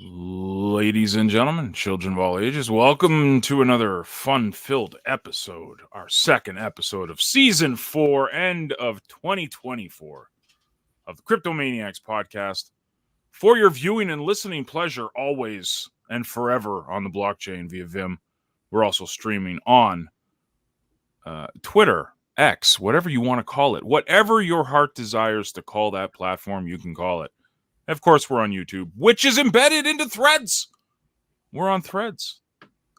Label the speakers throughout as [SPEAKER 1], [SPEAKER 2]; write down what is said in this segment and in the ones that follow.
[SPEAKER 1] Ladies and gentlemen, children of all ages, welcome to another fun-filled episode, our second episode of Season 4, end of 2024, of the Cryptomaniacs podcast. For your viewing and listening pleasure, always and forever on the blockchain via Vim. We're also streaming on Twitter, X, whatever you want to call it. Whatever your heart desires to call that platform, you can call it. Of course, we're on YouTube, which is embedded into Threads. We're on Threads.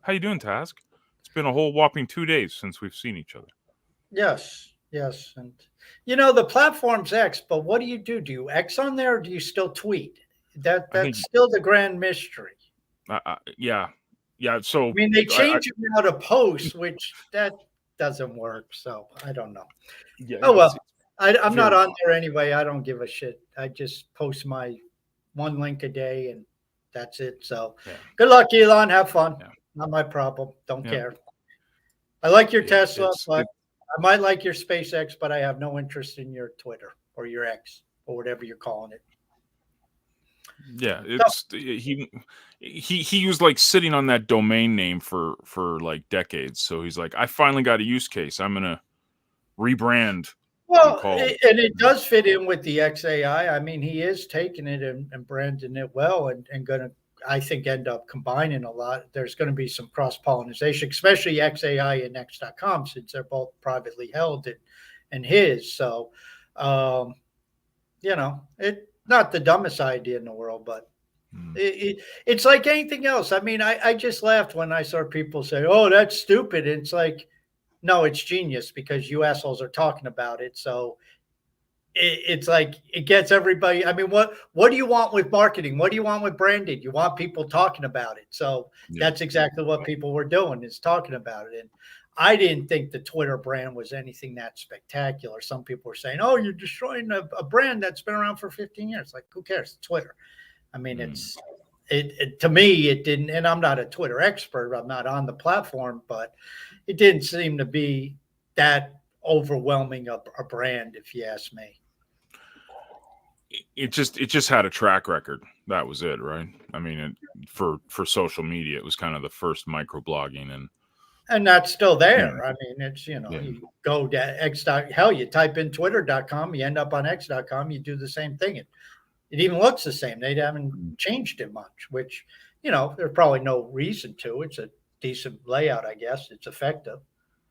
[SPEAKER 1] How you doing, Task? It's been a whole whopping 2 days since we've seen each other.
[SPEAKER 2] Yes. And the platform's X, but what do you do? Do you X on there or do you still tweet? That's still the grand mystery.
[SPEAKER 1] Yeah. So
[SPEAKER 2] I mean, they change it now to post, which that doesn't work. So I don't know.
[SPEAKER 1] Yeah.
[SPEAKER 2] Oh well, I'm not on there anyway. I don't give a shit. I just post my one link a day and that's it. So Good luck, Elon. Have fun.
[SPEAKER 1] Yeah.
[SPEAKER 2] Not my problem. Don't care. I like your Tesla, but I might like your SpaceX, but I have no interest in your Twitter or your X or whatever you're calling it.
[SPEAKER 1] Yeah, he was like sitting on that domain name for like decades. So he's like, I finally got a use case. I'm gonna rebrand.
[SPEAKER 2] Well, and it does fit in with the XAI. I mean, he is taking it and branding it well and going to, I think, end up combining a lot. There's going to be some cross-pollination, especially XAI and X.com, since they're both privately held and his. So, it's not the dumbest idea in the world, but it's like anything else. I mean, I just laughed when I saw people say, oh, that's stupid. And it's like, no, it's genius because you assholes are talking about it. So it's like it gets everybody. I mean, what do you want with marketing? What do you want with branding? You want people talking about it. So that's exactly what people were doing, is talking about it. And I didn't think the Twitter brand was anything that spectacular. Some people were saying, oh, you're destroying a brand that's been around for 15 years. Like, who cares? It's Twitter. I mean, it to me, it didn't, and I'm not a Twitter expert. I'm not on the platform, but it didn't seem to be that overwhelming a brand, if you ask me.
[SPEAKER 1] It just had a track record. That was it, right? I mean, for social media, it was kind of the first microblogging,
[SPEAKER 2] and that's still there. I mean, it's, you go to X. Hell, you type in twitter.com, you end up on X.com, you do the same thing. It even looks the same. They haven't changed it much, which, there's probably no reason to. It's a decent layout, I guess. It's effective.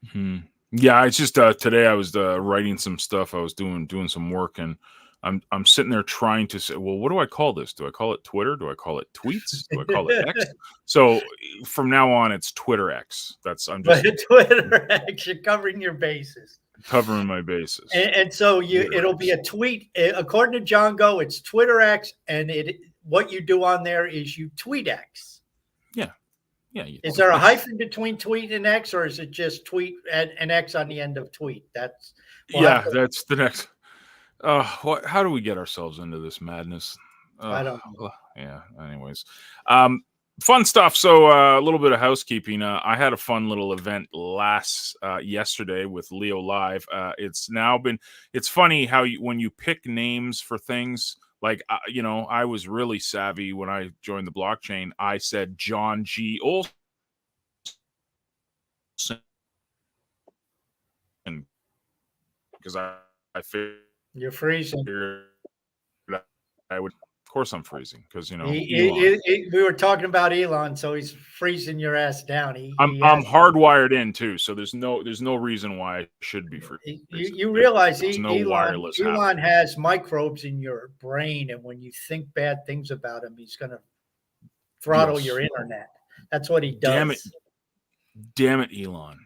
[SPEAKER 1] Mm-hmm. Yeah, it's just today I was writing some stuff. I was doing some work, and I'm sitting there trying to say, well, what do I call this? Do I call it Twitter? Do I call it tweets? Do I call it X? So from now on, it's Twitter X. I'm just
[SPEAKER 2] Twitter X. You're covering your bases.
[SPEAKER 1] Covering my bases.
[SPEAKER 2] And so it'll be a tweet. According to John Go, it's Twitter X, and what you do on there is you tweet X.
[SPEAKER 1] Yeah.
[SPEAKER 2] Is there a hyphen between tweet and X, or is it just tweet and X on the end of tweet? That's
[SPEAKER 1] the next. How do we get ourselves into this madness?
[SPEAKER 2] I don't know.
[SPEAKER 1] Yeah. Anyways, fun stuff. So a little bit of housekeeping. I had a fun little event yesterday with Leo Live. It's funny how when you pick names for things, like, I was really savvy when I joined the blockchain. I said John G. Olson because I figured
[SPEAKER 2] you're freezing.
[SPEAKER 1] I would. Of course, I'm freezing because
[SPEAKER 2] we were talking about Elon, so he's freezing your ass down.
[SPEAKER 1] I'm hardwired in too, so there's no reason why I should be freezing.
[SPEAKER 2] You realize Elon has microbes in your brain, and when you think bad things about him, he's going to throttle your internet. That's what he does.
[SPEAKER 1] Damn it, Elon.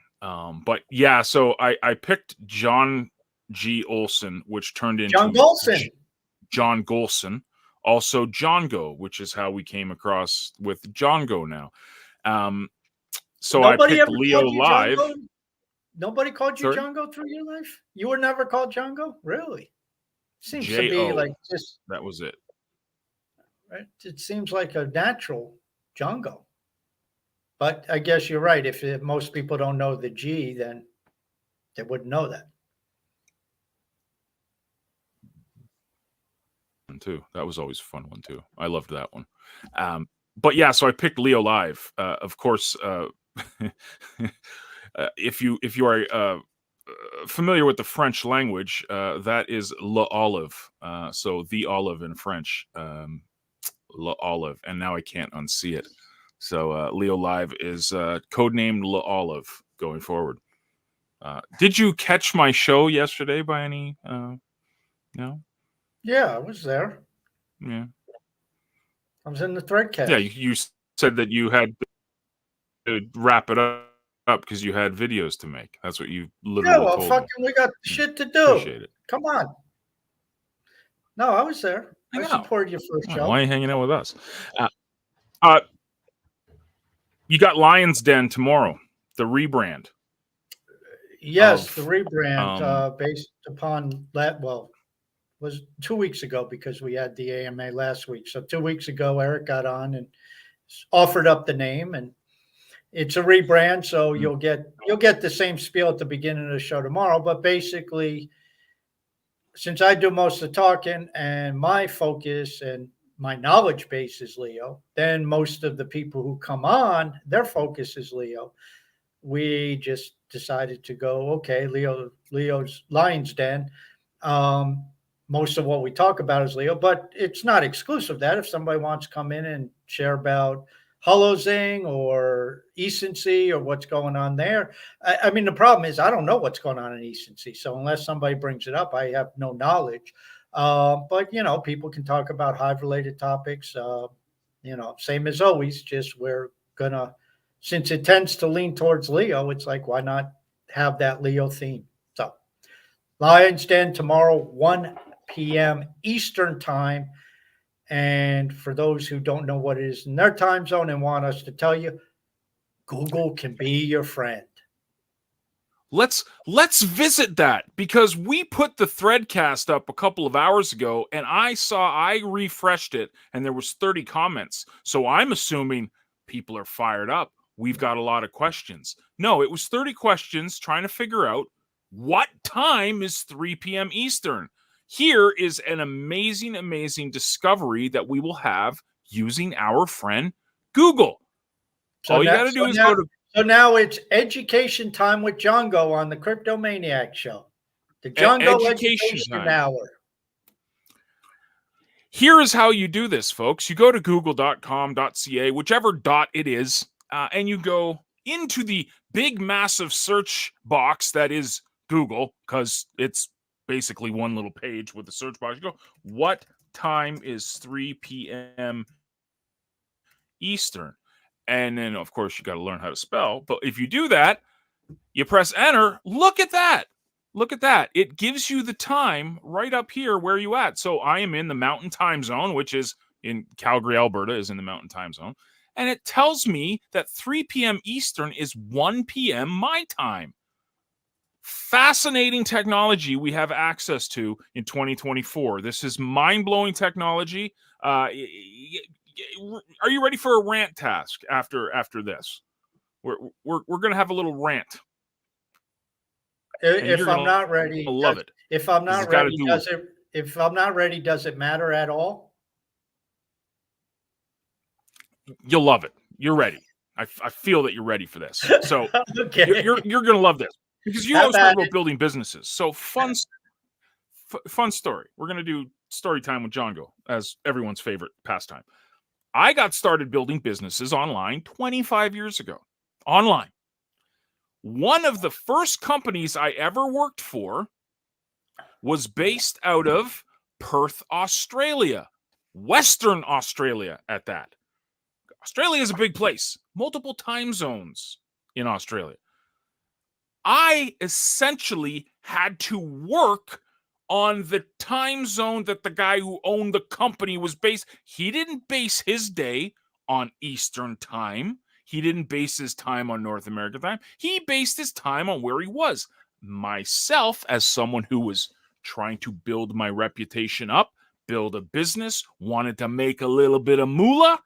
[SPEAKER 1] But yeah, so I picked John G. Olson, which turned into John Golson. Also Django, which is how we came across with Django now. So I picked Leo Live.
[SPEAKER 2] Nobody called you Django through your life? You were never called Django? Really? Seems to be like just...
[SPEAKER 1] That was it.
[SPEAKER 2] Right? It seems like a natural Django. But I guess you're right. If most people don't know the G, then they wouldn't know that.
[SPEAKER 1] Too. That was always a fun one too. I loved that one. but yeah, so I picked Leo Live. Of course, if you are familiar with the French language, that is l'olive. So the olive in French, l'olive. And now I can't unsee it. So Leo Live is codenamed l'olive going forward. Did you catch my show yesterday by any? No.
[SPEAKER 2] Yeah, I was there.
[SPEAKER 1] Yeah.
[SPEAKER 2] I was in the Threadcast.
[SPEAKER 1] Yeah, you said that you had to wrap it up because you had videos to make. That's what you literally
[SPEAKER 2] well,
[SPEAKER 1] told
[SPEAKER 2] fucking,
[SPEAKER 1] me.
[SPEAKER 2] we got shit to do.
[SPEAKER 1] Appreciate it.
[SPEAKER 2] Come on. No, I was there. I
[SPEAKER 1] Hang out.
[SPEAKER 2] supported your first show.
[SPEAKER 1] Why are you hanging out with us? You got Lions Den tomorrow, the rebrand.
[SPEAKER 2] Yes, the rebrand based upon that. Well, was 2 weeks ago because we had the AMA last week. So 2 weeks ago, Eric got on and offered up the name, and it's a rebrand. So you'll get the same spiel at the beginning of the show tomorrow. But basically, since I do most of the talking and my focus and my knowledge base is Leo, then most of the people who come on, their focus is Leo. We just decided to go, okay, Leo's Lions Den. Most of what we talk about is Leo, but it's not exclusive that if somebody wants to come in and share about Holozing or Ecency or what's going on there. I mean, the problem is I don't know what's going on in Ecency. So unless somebody brings it up, I have no knowledge. But, people can talk about Hive-related topics, same as always, just we're going to, since it tends to lean towards Leo, it's like, why not have that Leo theme? So Lions Den tomorrow, 1 p.m. Eastern time. And for those who don't know what it is in their time zone and want us to tell you, Google can be your friend.
[SPEAKER 1] Let's visit that because we put the Threadcast up a couple of hours ago and I refreshed it and there was 30 comments. So I'm assuming people are fired up. We've got a lot of questions. No, it was 30 questions trying to figure out what time is 3 p.m. Eastern. Here is an amazing, amazing discovery that we will have using our friend Google.
[SPEAKER 2] So
[SPEAKER 1] all you got to do is go to.
[SPEAKER 2] So now it's education time with Django on the Crypto Maniacs show. The Django education hour.
[SPEAKER 1] Here is how you do this, folks. You go to google.com.ca, whichever dot it is, and you go into the big, massive search box that is Google, because it's basically one little page with the search box. You go, what time is 3 p.m. Eastern? And then, of course, you got to learn how to spell. But if you do that, you press enter. Look at that. Look at that. It gives you the time right up here where you at. So I am in the Mountain Time Zone, which is in Calgary, Alberta, is in the Mountain Time Zone. And it tells me that 3 p.m. Eastern is 1 p.m. my time. Fascinating technology we have access to in 2024. This is mind-blowing technology. Are you ready for a rant task after this? We're going to have a little rant.
[SPEAKER 2] If I'm not ready,
[SPEAKER 1] love it.
[SPEAKER 2] If I'm not ready, does it matter at all?
[SPEAKER 1] You'll love it. You're ready. I feel that you're ready for this. So
[SPEAKER 2] okay.
[SPEAKER 1] you're going to love this because you always talk about building businesses. So fun story. We're going to do story time with Django as everyone's favorite pastime. I got started building businesses online 25 years ago. Online. One of the first companies I ever worked for was based out of Perth, Australia. Western Australia at that. Australia is a big place. Multiple time zones in Australia. I essentially had to work on the time zone that the guy who owned the company was based. He didn't base his day on Eastern time. He didn't base his time on North American time. He based his time on where he was. Myself, as someone who was trying to build my reputation up, build a business, wanted to make a little bit of moolah,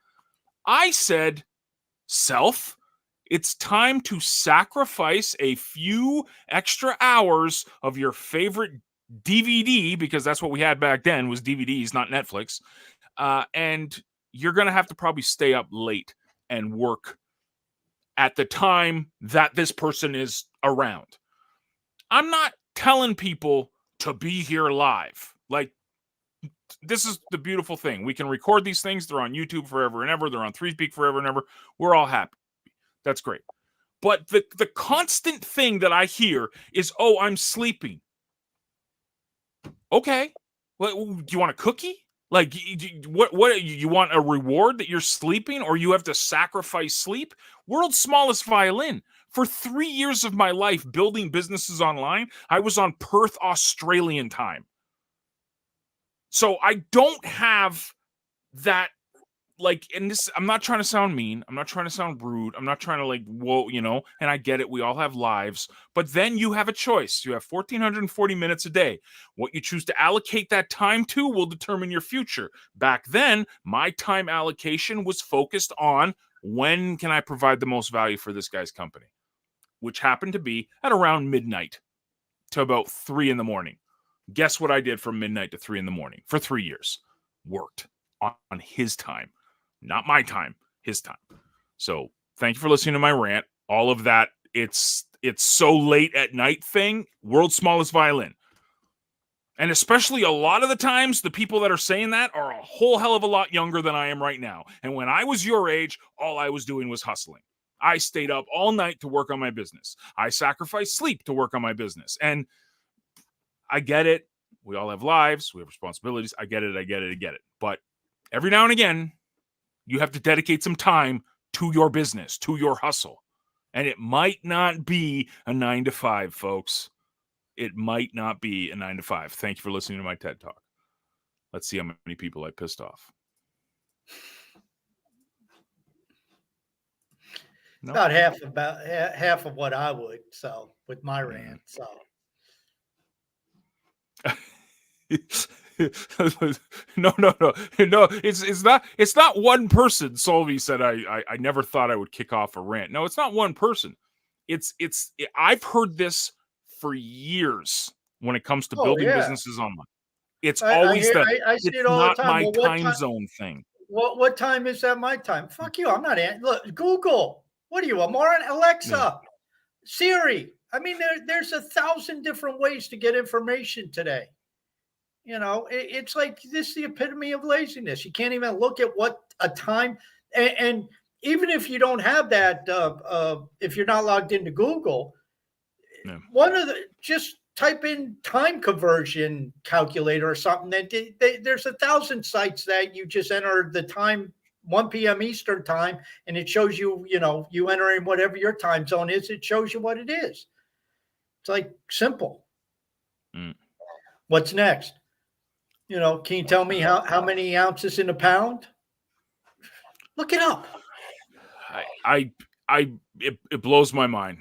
[SPEAKER 1] I said, self, it's time to sacrifice a few extra hours of your favorite DVD, because that's what we had back then was DVDs, not Netflix, and you're going to have to probably stay up late and work at the time that this person is around. I'm not telling people to be here live. Like, this is the beautiful thing. We can record these things. They're on YouTube forever and ever. They're on 3Speak forever and ever. We're all happy. That's great. But the constant thing that I hear is, oh, I'm sleeping. Okay. Well, do you want a cookie? Like, what you want a reward that you're sleeping, or you have to sacrifice sleep? World's smallest violin. For 3 years of my life building businesses online, I was on Perth, Australian time. So I don't have that, like, and this, I'm not trying to sound mean. I'm not trying to sound rude. I'm not trying to, like, whoa, and I get it. We all have lives. But then you have a choice. You have 1,440 minutes a day. What you choose to allocate that time to will determine your future. Back then, my time allocation was focused on when can I provide the most value for this guy's company, which happened to be at around midnight to about 3 in the morning. Guess what I did from midnight to 3 in the morning for 3 years? Worked on his time. Not my time, his time. So thank you for listening to my rant. All of that, it's so late at night thing, world's smallest violin. And especially a lot of the times, the people that are saying that are a whole hell of a lot younger than I am right now. And when I was your age, all I was doing was hustling. I stayed up all night to work on my business. I sacrificed sleep to work on my business. And I get it. We all have lives. We have responsibilities. I get it. But every now and again, you have to dedicate some time to your business, to your hustle. And it might not be a 9 to 5, folks. It might not be a 9 to 5. Thank you for listening to my TED Talk. Let's see how many people I pissed off.
[SPEAKER 2] No. About half of what I would. So with my rant, so.
[SPEAKER 1] No. It's not one person. Solvi said I never thought I would kick off a rant. No, it's not one person. I've heard this for years when it comes to building businesses online. It's always
[SPEAKER 2] I see it all
[SPEAKER 1] not
[SPEAKER 2] the time.
[SPEAKER 1] My time zone thing.
[SPEAKER 2] What time is that my time? Fuck you. I'm not look, Google. What are you, a moron? Alexa, Siri. I mean, there's 1,000 different ways to get information today. It's like this is the epitome of laziness. You can't even look at what a time, and even if you don't have that, if you're not logged into Google, just type in time conversion calculator or something. There's 1,000 sites that you just enter the time, 1 p.m. Eastern time, and it shows you, you enter in whatever your time zone is. It shows you what it is. It's like simple. What's next? Can you tell me how many ounces in a pound? Look it up.
[SPEAKER 1] It blows my mind.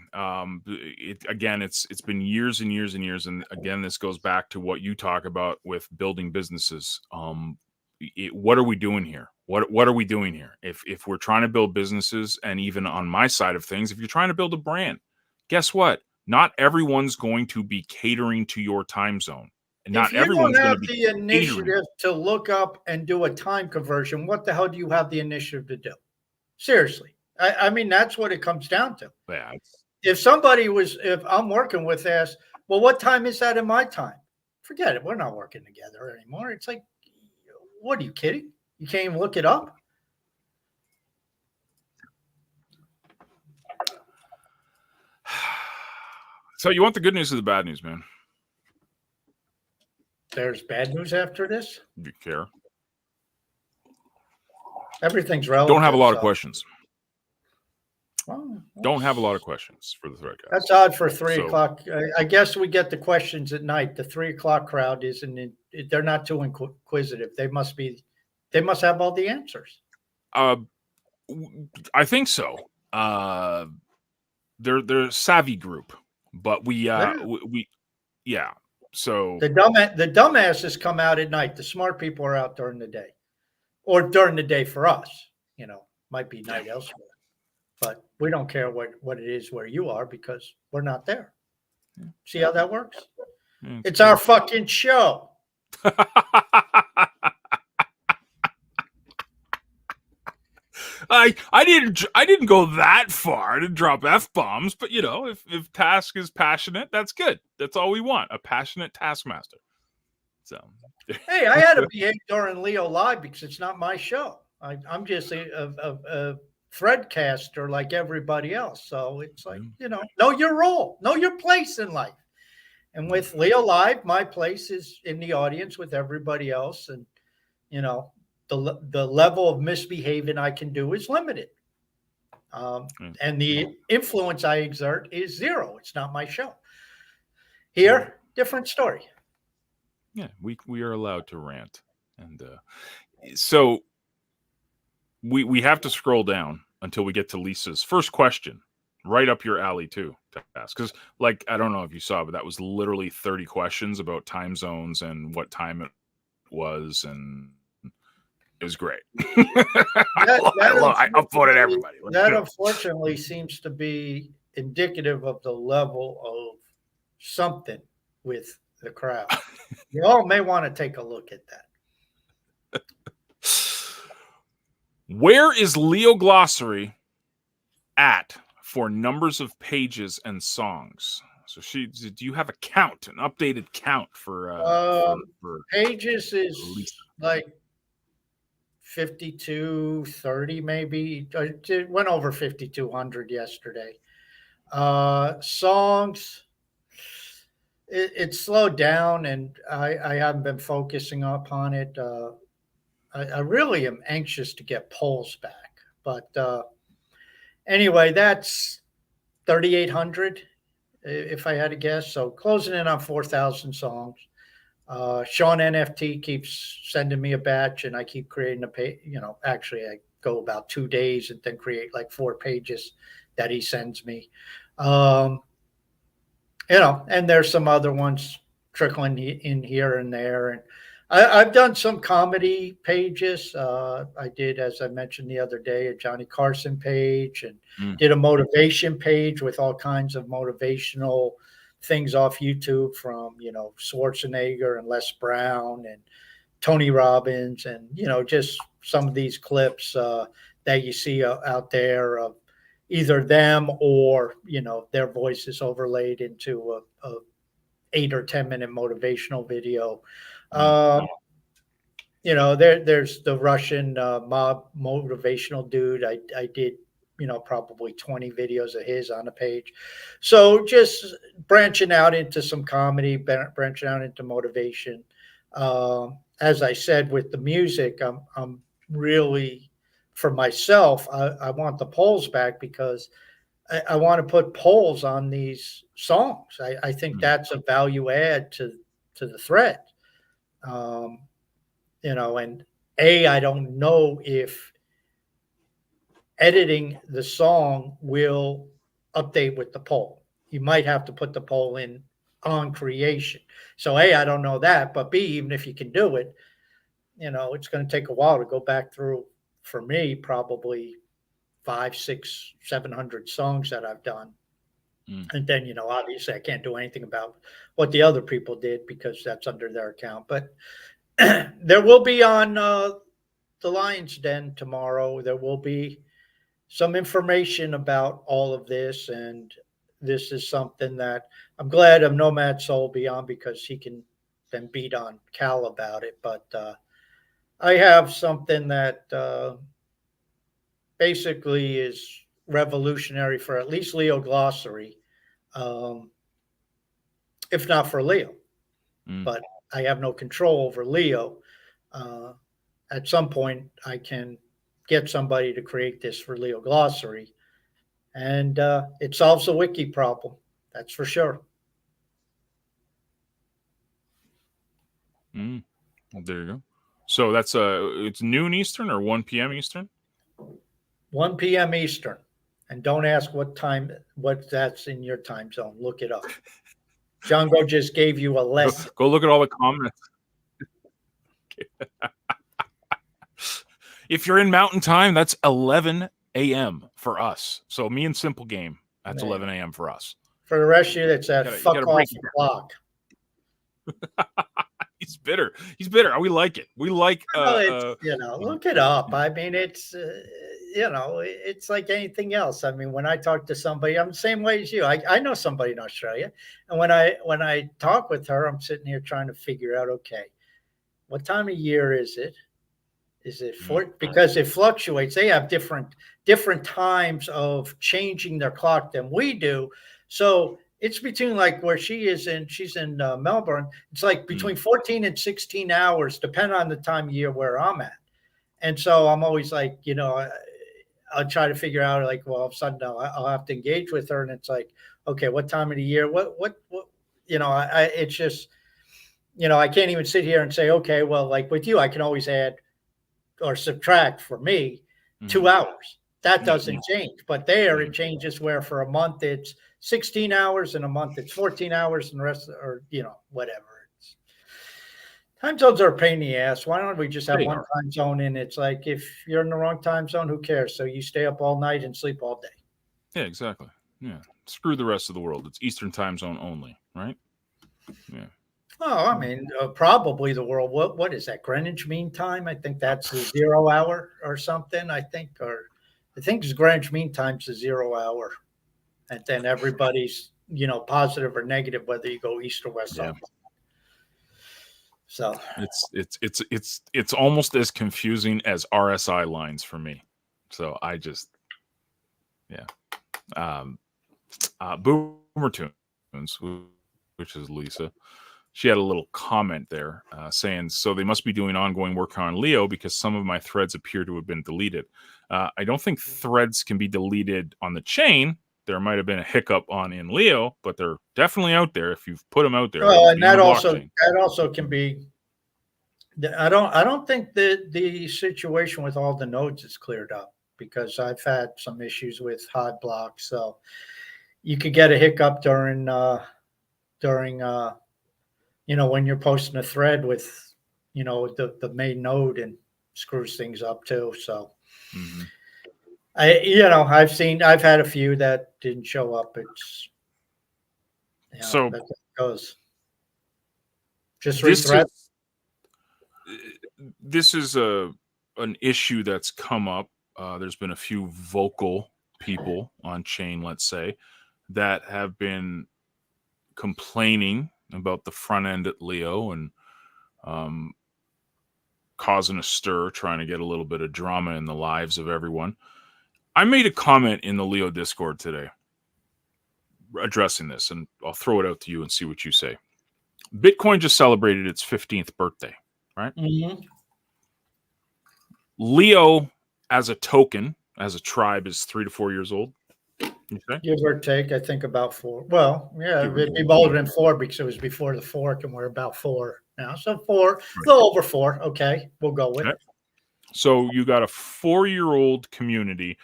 [SPEAKER 1] It's been years and years and years, and again, this goes back to what you talk about with building businesses. What are we doing here? What are we doing here? If we're trying to build businesses, and even on my side of things, if you're trying to build a brand, guess what? Not everyone's going to be catering to your time zone. And not everyone's going to be
[SPEAKER 2] the initiative to look up and do a time conversion. What the hell do you have the initiative to do? Seriously. I mean, that's what it comes down to.
[SPEAKER 1] Yeah.
[SPEAKER 2] If I'm working with this, well, what time is that in my time? Forget it. We're not working together anymore. It's like, what are you kidding? You can't even look it up.
[SPEAKER 1] So you want the good news or the bad news, man?
[SPEAKER 2] There's bad news after this?
[SPEAKER 1] Do you care?
[SPEAKER 2] Everything's relative.
[SPEAKER 1] Don't have a lot of questions. Don't have a lot of questions for the Threadcast.
[SPEAKER 2] That's odd for 3 o'clock. I guess we get the questions at night. The 3 o'clock crowd they're not too inquisitive. They must have all the answers.
[SPEAKER 1] I think so. They're a savvy group, but we. So
[SPEAKER 2] the dumbasses come out at night. The smart people are out during the day, or during the day for us. Might be night elsewhere, but we don't care what it is where you are because we're not there. See how that works? It's our fucking show.
[SPEAKER 1] I didn't go that far to drop F-bombs, but if Task is passionate, that's good. That's all we want, a passionate Taskmaster. So
[SPEAKER 2] hey, I had to behave during Leo Live because it's not my show. I'm just a threadcaster like everybody else. So it's like, know your role, know your place in life. And with Leo Live, my place is in the audience with everybody else. And, the level of misbehaving I can do is limited. And the influence I exert is zero. It's not my show. Here, different story.
[SPEAKER 1] Yeah, we are allowed to rant. And so we have to scroll down until we get to Lisa's first question. Right up your alley too, to ask. Because, I don't know if you saw, but that was literally 30 questions about time zones and what time it was, and it was great. I upvoted everybody.
[SPEAKER 2] That unfortunately seems to be indicative of the level of something with the crowd. You all may want to take a look at that.
[SPEAKER 1] Where is Leo Glossary at for numbers of pages and songs? So do you have a count, an updated count for
[SPEAKER 2] pages is Lisa? Like 5230 maybe. It went over 5200 yesterday. Songs, it slowed down, and I haven't been focusing upon it. I really am anxious to get polls back, but anyway, that's 3,800 if I had to guess. So closing in on 4,000 songs. Sean NFT keeps sending me a batch, and I keep creating a page. Actually, I go about 2 days and then create like 4 pages that he sends me. And there's some other ones trickling in here and there. And I've done some comedy pages. I did, as I mentioned the other day, a Johnny Carson page, and did a motivation page with all kinds of motivational things off YouTube from, Schwarzenegger and Les Brown and Tony Robbins, and, just some of these clips that you see out there of either them or, their voices overlaid into a 8 or 10 minute motivational video. There's the Russian mob motivational dude. I did, probably 20 videos of his on a page. So just branching out into some comedy, branching out into motivation. As I said, with the music, I'm really, for myself, I want the polls back because I want to put polls on these songs. I think that's a value add to the thread. And I don't know if editing the song will update with the poll. You might have to put the poll in on creation. So I don't know that, but B, even if you can do it, it's going to take a while to go back through, for me, probably 500, 600, 700 songs that I've done. And then, obviously I can't do anything about what the other people did because that's under their account. But there will be on the Lion's Den tomorrow. There will be some information about all of this. And this is something that I'm glad of Nomad Soul Beyond, because he can then beat on Cal about it. But I have something that basically is revolutionary for at least Leo Glossary, if not for Leo. But I have no control over Leo. At some point, I can get somebody to create this for Leo Glossary, and it solves the wiki problem. That's for sure.
[SPEAKER 1] There you go. So that's it's noon Eastern or 1 p.m. Eastern?
[SPEAKER 2] 1 p.m. Eastern. And don't ask what that's in your time zone. Look it up. Django just gave you a lesson.
[SPEAKER 1] Go look at all the comments. If you're in Mountain Time, that's 11 a.m. for us. So me and Simple Game, that's 11 a.m. for us.
[SPEAKER 2] For the rest of you, that's that fuck off the clock.
[SPEAKER 1] He's bitter. We like it. We like.
[SPEAKER 2] Look it up. I mean, it's it's like anything else. I mean, when I talk to somebody, I'm the same way as you. I know somebody in Australia, and when I talk with her, I'm sitting here trying to figure out, okay, what time of year is it? Is it because it fluctuates? They have different times of changing their clock than we do. So it's between like where she's in Melbourne. It's like between 14 and 16 hours, depending on the time of year where I'm at. And so I'm always like, I'll try to figure out like, well, all of a sudden I'll have to engage with her, and it's like, okay, what time of the year? What? It's just, I can't even sit here and say, okay, well, like with you, I can always add or subtract for me 2 hours. That doesn't change. But there it changes where for a month it's 16 hours, and a month it's 14 hours, and the rest, or whatever. Time zones are a pain in the ass. Why don't we just have one time zone? And it's like, if you're in the wrong time zone, who cares? So you stay up all night and sleep all day.
[SPEAKER 1] Yeah, exactly. Yeah. Screw the rest of the world. It's Eastern time zone only, right? Yeah.
[SPEAKER 2] Oh, I mean, probably the world. What is that? Greenwich Mean Time? I think that's the 0 hour or something. I think it's Greenwich Mean Time's the 0 hour, and then everybody's positive or negative whether you go east or west. Yeah. So
[SPEAKER 1] it's almost as confusing as RSI lines for me. So I just Boomer Tunes, which is Lisa. She had a little comment there saying, so they must be doing ongoing work on Leo because some of my threads appear to have been deleted. I don't think threads can be deleted on the chain. There might have been a hiccup in Leo, but they're definitely out there. If you've put them out there,
[SPEAKER 2] and that also can be. I don't think that the situation with all the nodes is cleared up, because I've had some issues with hard blocks. So you could get a hiccup during when you're posting a thread with the main node, and screws things up too. So I've had a few that didn't show up. It's so that goes. Just rethread.
[SPEAKER 1] This is an issue that's come up. There's been a few vocal people on chain, let's say, that have been complaining about the front end at Leo and causing a stir, trying to get a little bit of drama in the lives of everyone. I made a comment in the Leo Discord today addressing this, and I'll throw it out to you and see what you say. Bitcoin just celebrated its 15th birthday, right?
[SPEAKER 2] Mm-hmm.
[SPEAKER 1] Leo, as a token, as a tribe, is 3 to 4 years old. Okay.
[SPEAKER 2] Give or take, I think about 4. Well, yeah, it'd be older than 4 because it was before the fork, and we're about 4 now. So 4, a little over 4. Okay, we'll go with it.
[SPEAKER 1] So you got a 4-year-old community,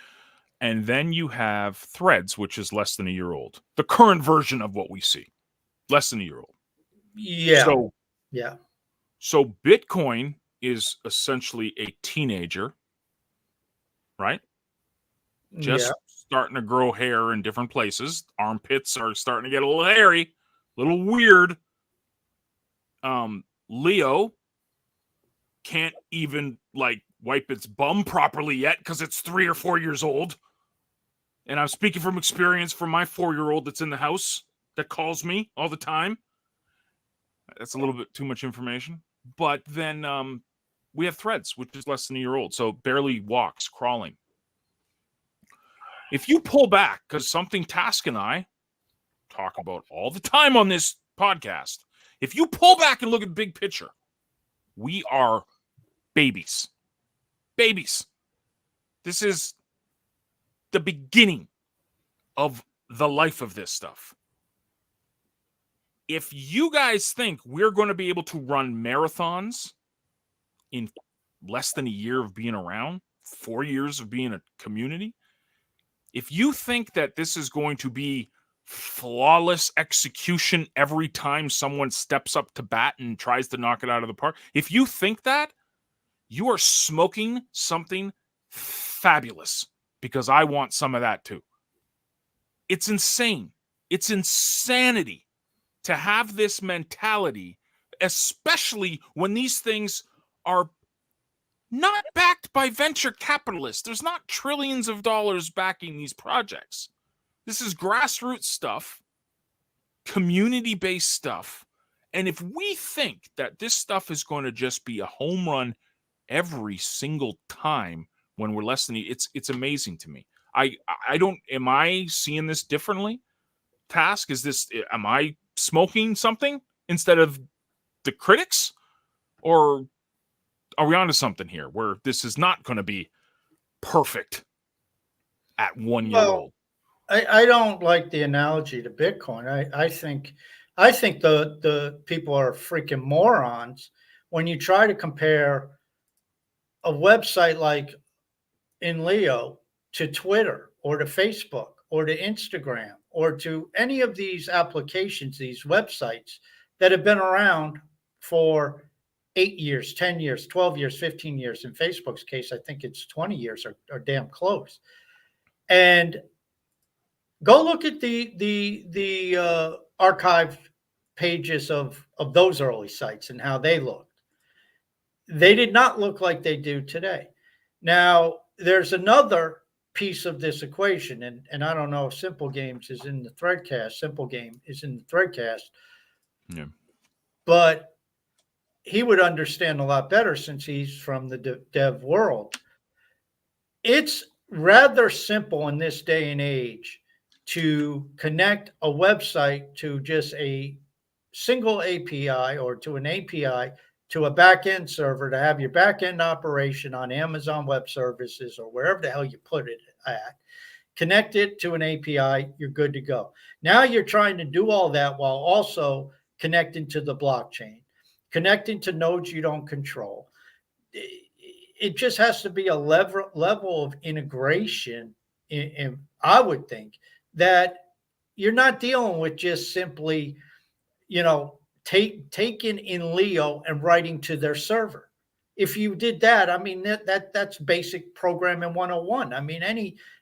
[SPEAKER 1] and then you have Threads, which is less than a year old. The current version of what we see, less than a year old.
[SPEAKER 2] Yeah.
[SPEAKER 1] So Bitcoin is essentially a teenager, right? Just starting to grow hair in different places. Armpits are starting to get a little hairy, a little weird. Leo can't even wipe its bum properly yet because it's 3 or 4 years old. And I'm speaking from experience from my 4-year-old that's in the house that calls me all the time. That's a little bit too much information. But then we have Threads, which is less than a year old, so barely walks, crawling. If you pull back, because something Task and I talk about all the time on this podcast, if you pull back and look at the big picture, we are babies. Babies. This is the beginning of the life of this stuff. If you guys think we're going to be able to run marathons in less than a year of being around, 4 years of being a community, if you think that this is going to be flawless execution every time someone steps up to bat and tries to knock it out of the park, if you think that, you are smoking something fabulous, because I want some of that too. It's insane. It's insanity to have this mentality, especially when these things are not backed by venture capitalists. There's not trillions of dollars backing these projects. This is grassroots stuff, community-based stuff. And if we think that this stuff is going to just be a home run every single time when we're less than it's amazing to me. I don't am I seeing this differently? Task is this am I smoking something instead of the critics, or are we onto something here where this is not going to be perfect at 1 year old?
[SPEAKER 2] I don't like the analogy to Bitcoin. I think the people are freaking morons when you try to compare a website like in Leo to Twitter or to Facebook or to Instagram or to any of these applications, these websites that have been around for 8 years, 10 years, 12 years, 15 years. In Facebook's case, I think it's 20 years or damn close. And go look at the archive pages of those early sites and how they looked. They did not look like they do today. Now, there's another piece of this equation, and I don't know if Simple Games is in the Threadcast. Simple Game is in the Threadcast,
[SPEAKER 1] Yeah.
[SPEAKER 2] but he would understand a lot better since he's from the dev world. It's rather simple in this day and age to connect a website to just a single API or to an API to a backend server to have your backend operation on Amazon Web Services or wherever the hell you put it at. Connect it to an API, you're good to go. Now you're trying to do all that while also connecting to the blockchain, connecting to nodes you don't control. It just has to be a level of integration, and I would think that you're not dealing with just simply, taking in Leo and writing to their server. If you did that, I mean that's basic programming 101. I mean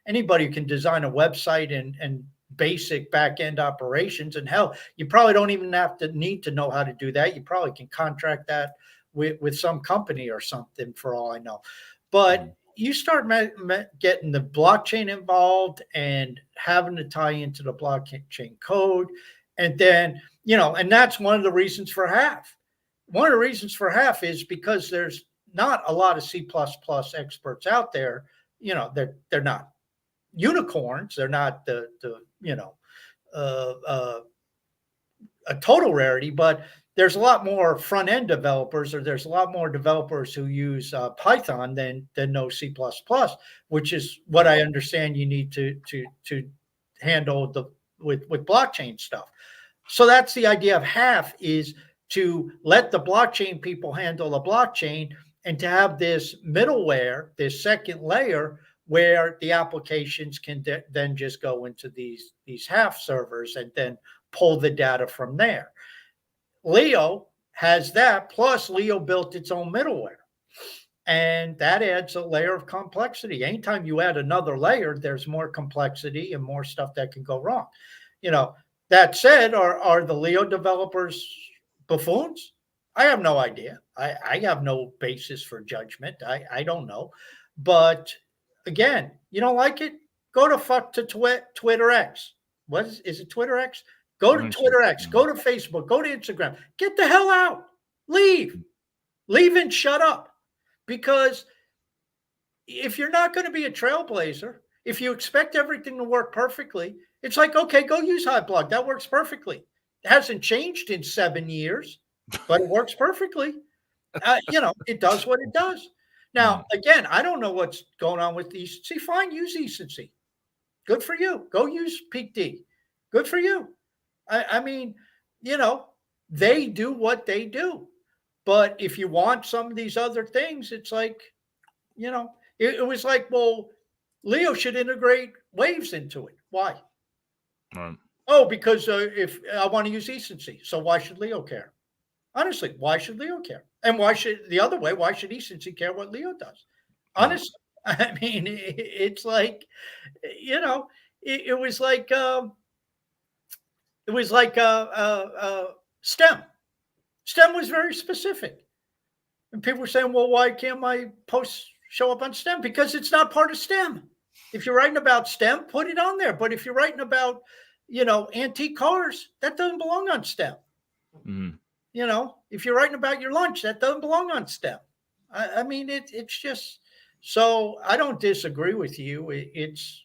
[SPEAKER 2] anybody can design a website and basic back end operations, and hell, you probably don't even need to know how to do that. You probably can contract that with some company or something for all I know. But you start getting the blockchain involved and having to tie into the blockchain code, and then and that's one of the reasons for half. One of the reasons for half is because there's not a lot of C++ experts out there. They're not unicorns. They're not the uh, uh, a total rarity, but there's a lot more front end developers, or there's a lot more developers who use Python than know C++, which is what I understand you need to handle with blockchain stuff. So that's the idea of half, is to let the blockchain people handle the blockchain and to have this middleware, this second layer where the applications can then just go into these half servers and then pull the data from there. Leo has that, plus Leo built its own middleware. And that adds a layer of complexity. Anytime you add another layer, there's more complexity and more stuff that can go wrong. That said, are the Leo developers buffoons? I have no idea. I have no basis for judgment. I don't know. But again, you don't like it? Go to Twitter X. What is it, Twitter X? Go to Twitter X. Go to Facebook. Go to Instagram. Get the hell out. Leave. Leave and shut up. Because if you're not going to be a trailblazer, if you expect everything to work perfectly, it's like, okay, go use Hotblog. That works perfectly. It hasn't changed in 7 years, but it works perfectly. It does what it does. Now, again, I don't know what's going on with decency. Fine, use decency. Good for you. Go use Peak D. Good for you. I mean, they do what they do. But if you want some of these other things, it's like, it was like, well, Leo should integrate waves into it. Why?
[SPEAKER 1] Right.
[SPEAKER 2] Oh, because if I want to use decency, so why should Leo care? Honestly, why should Leo care? And why should the other way? Why should decency care what Leo does? Honestly, I mean, it's like, it was like STEM. STEM was very specific. And people were saying, well, why can't my posts show up on STEM? Because it's not part of STEM. If you're writing about STEM, put it on there. But if you're writing about, antique cars, that doesn't belong on STEM.
[SPEAKER 1] Mm-hmm.
[SPEAKER 2] If you're writing about your lunch, that doesn't belong on STEM. I mean, it's just, so I don't disagree with you. It's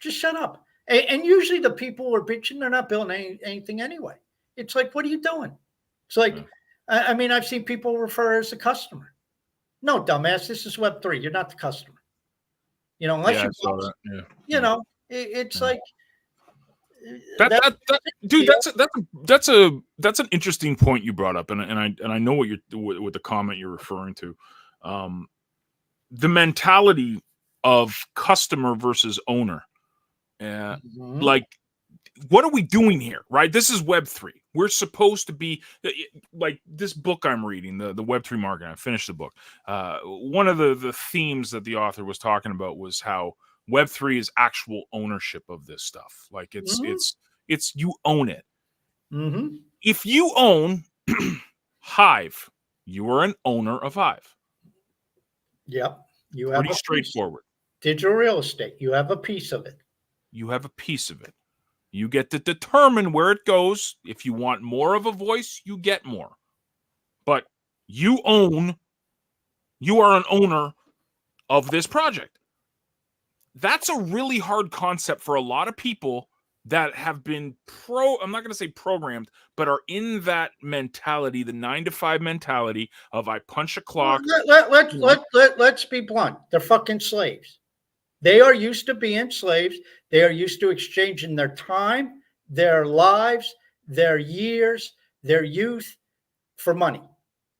[SPEAKER 2] just shut up. And usually the people who are bitching, they're not building anything anyway. It's like, what are you doing? It's like,
[SPEAKER 1] Yeah.
[SPEAKER 2] I mean, I've seen people refer as a customer. No, dumbass, this is Web3. You're not the customer. Unless
[SPEAKER 1] Yeah, I
[SPEAKER 2] you,
[SPEAKER 1] saw that. Yeah.
[SPEAKER 2] it's
[SPEAKER 1] Yeah.
[SPEAKER 2] like
[SPEAKER 1] That dude, that's an interesting point you brought up, and I know what the comment you're referring to. The mentality of customer versus owner.
[SPEAKER 2] Mhm.
[SPEAKER 1] Like, what are we doing here, right? This is Web3. We're supposed to be like this book I'm reading, the Web3 marketing. I finished the book. One of the themes that the author was talking about was how Web3 is actual ownership of this stuff. Like
[SPEAKER 2] Mhm.
[SPEAKER 1] it's you own it.
[SPEAKER 2] Mhm.
[SPEAKER 1] If you own Hive, you are an owner of Hive.
[SPEAKER 2] Yep. You have
[SPEAKER 1] Pretty
[SPEAKER 2] a piece.
[SPEAKER 1] straightforward.
[SPEAKER 2] Digital real estate. You have a piece of it.
[SPEAKER 1] You have a piece of it. You get to determine where it goes. If you want more of a voice, you get more. But you are an owner of this project. That's a really hard concept for a lot of people that have been I'm not going to say programmed, but are in that mentality, the 9 to 5 mentality of I punch a
[SPEAKER 2] Well,
[SPEAKER 1] clock.
[SPEAKER 2] let's be blunt. They're fucking slaves. They are used to being slaves. They are used to exchanging their time, their lives, their years, their youth for money.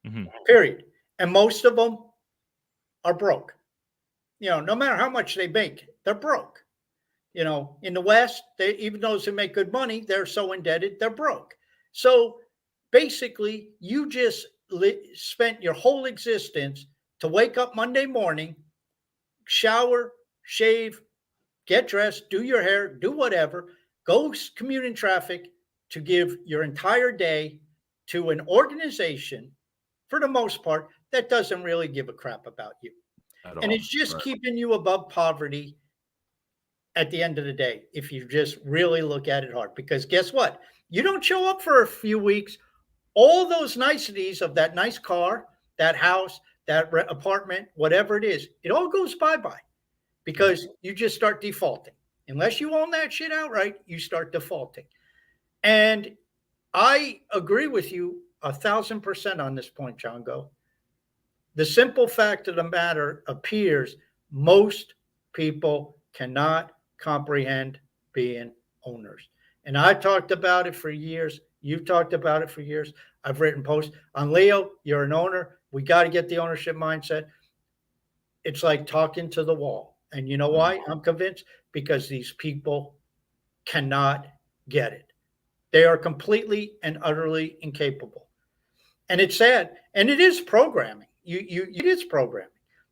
[SPEAKER 1] Mm-hmm.
[SPEAKER 2] Period. And most of them are broke. No matter how much they make, they're broke. In the West, even those who make good money, they're so indebted, they're broke. So basically, you just spent your whole existence to wake up Monday morning, shower, shave, get dressed, do your hair, do whatever, go commute in traffic to give your entire day to an organization, for the most part, that doesn't really give a crap about you.
[SPEAKER 1] At
[SPEAKER 2] And
[SPEAKER 1] all.
[SPEAKER 2] it's just
[SPEAKER 1] Right.
[SPEAKER 2] keeping you above poverty at the end of the day, if you just really look at it hard. Because guess what? You don't show up for a few weeks, all those niceties of that nice car, that house, that apartment, whatever it is, it all goes bye-bye because you just start defaulting. Unless you own that shit outright, you start defaulting. And I agree with you 1,000% on this point, John Go. The simple fact of the matter appears most people cannot comprehend being owners. And I talked about it for years. You've talked about it for years. I've written posts on Leo. You're an owner. We got to get the ownership mindset. It's like talking to the wall. And you know why? I'm convinced because these people cannot get it. They are completely and utterly incapable. And it's sad. And it is programming. It is programming.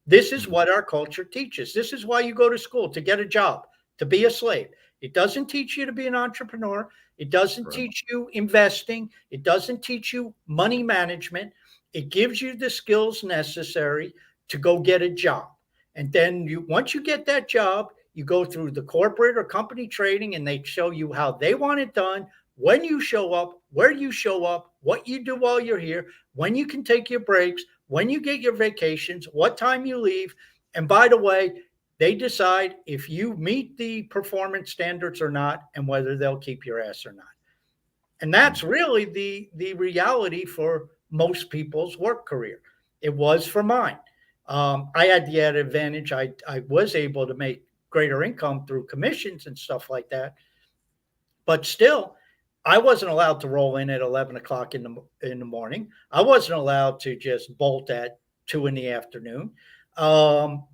[SPEAKER 2] This is
[SPEAKER 1] Mm-hmm.
[SPEAKER 2] what our culture teaches. This is why you go to school, to get a job, to be a slave. It doesn't teach you to be an entrepreneur. It doesn't
[SPEAKER 1] Right.
[SPEAKER 2] teach you investing. It doesn't teach you money management. It gives you the skills necessary to go get a job. And then once you get that job, you go through the corporate or company training and they show you how they want it done, when you show up, where you show up, what you do while you're here, when you can take your breaks, when you get your vacations, what time you leave. And by the way, they decide if you meet the performance standards or not and whether they'll keep your ass or not. And that's really the reality for most people's work career. It was for mine. I had the added advantage. I was able to make greater income through commissions and stuff like that. But still, I wasn't allowed to roll in at 11 o'clock in the morning. I wasn't allowed to just bolt at 2 in the afternoon. Um,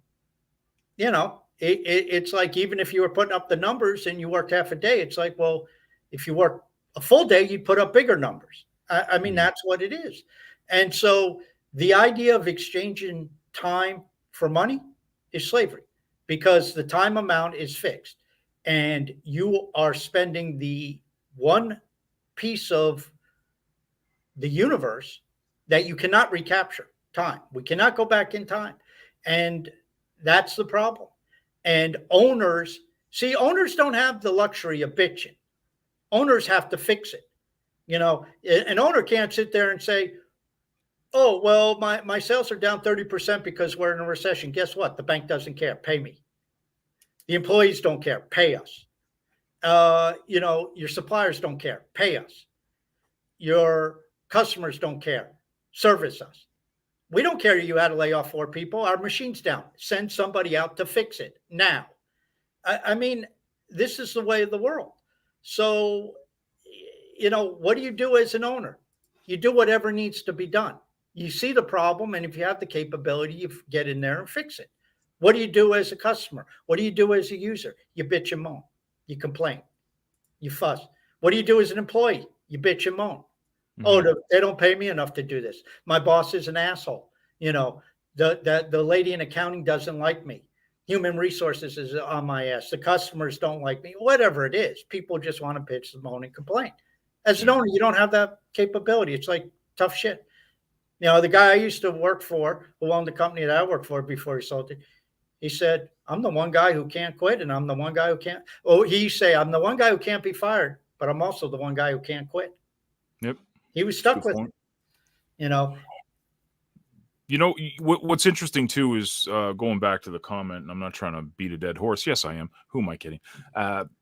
[SPEAKER 2] it's like even if you were putting up the numbers and you worked half a day, it's like, well, if you work a full day, you'd put up bigger numbers. I mean,
[SPEAKER 1] Mm-hmm.
[SPEAKER 2] that's what it is. And so the idea of exchanging time for money is slavery because the time amount is fixed and you are spending the one piece of the universe that you cannot recapture. time. We cannot go back in time. And that's the problem. And owners, see, owners don't have the luxury of bitching. Owners have to fix it. An owner can't sit there and say, oh, well, my sales are down 30% because we're in a recession. Guess what? The bank doesn't care. Pay me. The employees don't care. Pay us. Your suppliers don't care. Pay us. Your customers don't care. Service us. We don't care you had to lay off 4 people. Our machine's down. Send somebody out to fix it now. I mean, this is the way of the world. So, what do you do as an owner? You do whatever needs to be done. You see the problem, and if you have the capability, you get in there and fix it. What do you do as a customer? What do you do as a user? You bitch and moan. You complain. You fuss. What do you do as an employee? You bitch and moan. Mm-hmm. Oh, they don't pay me enough to do this. My boss is an asshole. The lady in accounting doesn't like me. Human resources is on my ass. The customers don't like me. Whatever it is, people just want to bitch, moan, and complain. As an owner, you don't have that capability. It's like tough shit. The guy I used to work for, who owned the company that I worked for before he sold it, he said, I'm the one guy who can't quit, and I'm the one guy who can't. Oh, he say, I'm the one guy who can't be fired, but I'm also the one guy who can't quit.
[SPEAKER 1] Yep.
[SPEAKER 2] He was stuck with it.
[SPEAKER 1] What's interesting too is going back to the comment, and I'm not trying to beat a dead horse. Yes, I am. Who am I kidding?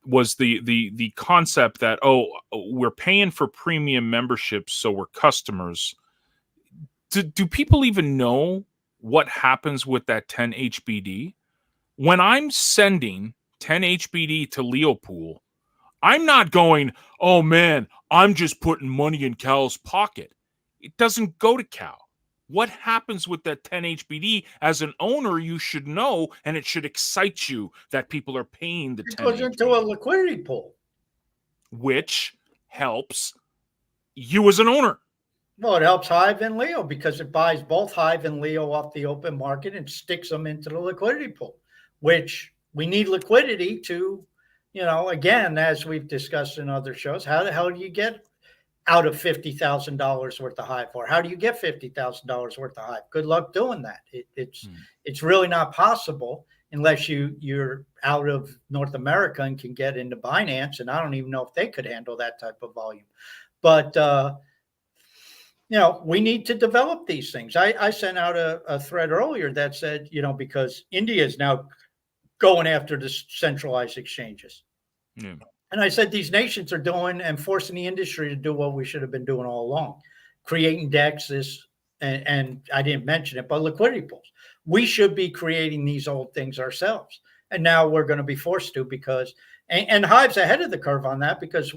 [SPEAKER 1] Was the concept that, we're paying for premium memberships, so we're customers. Do people even know what happens with that 10 HBD? When I'm sending 10 HBD to Leopold, I'm not going, oh man, I'm just putting money in Cal's pocket. It doesn't go to Cal. What happens with that 10 HBD? As an owner, you should know, and it should excite you that people are paying the 10 HBD. It goes
[SPEAKER 2] into a liquidity pool.
[SPEAKER 1] Which helps you as an owner.
[SPEAKER 2] Well, it helps Hive and Leo because it buys both Hive and Leo off the open market and sticks them into the liquidity pool, which we need liquidity to, again, as we've discussed in other shows, how the hell do you get out of $50,000 worth of Hive? Or how do you get $50,000 worth of Hive? Good luck doing that. It's really not possible unless you're out of North America and can get into Binance. And I don't even know if they could handle that type of volume. But, we need to develop these things. I sent out a thread earlier that said, because India is now going after the centralized exchanges. Yeah. And I said, these nations are doing and forcing the industry to do what we should have been doing all along, creating DEXs. And I didn't mention it, but liquidity pools. We should be creating these old things ourselves. And now we're going to be forced to because, and Hive's ahead of the curve on that, because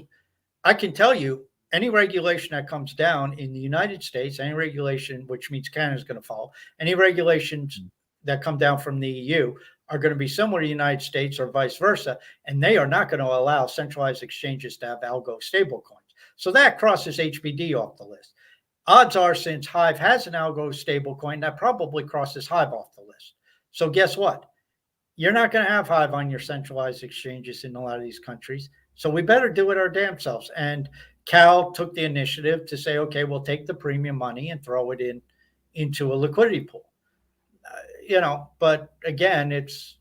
[SPEAKER 2] I can tell you, any regulation that comes down in the United States, any regulation, which means Canada is going to fall, any regulations that come down from the EU are going to be similar to the United States or vice versa, and they are not going to allow centralized exchanges to have algo stablecoins. So that crosses HBD off the list. Odds are, since Hive has an algo stablecoin, that probably crosses Hive off the list. So guess what? You're not going to have Hive on your centralized exchanges in a lot of these countries. So we better do it our damn selves. And Cal took the initiative to say, okay, we'll take the premium money and throw it into a liquidity pool. But again, it's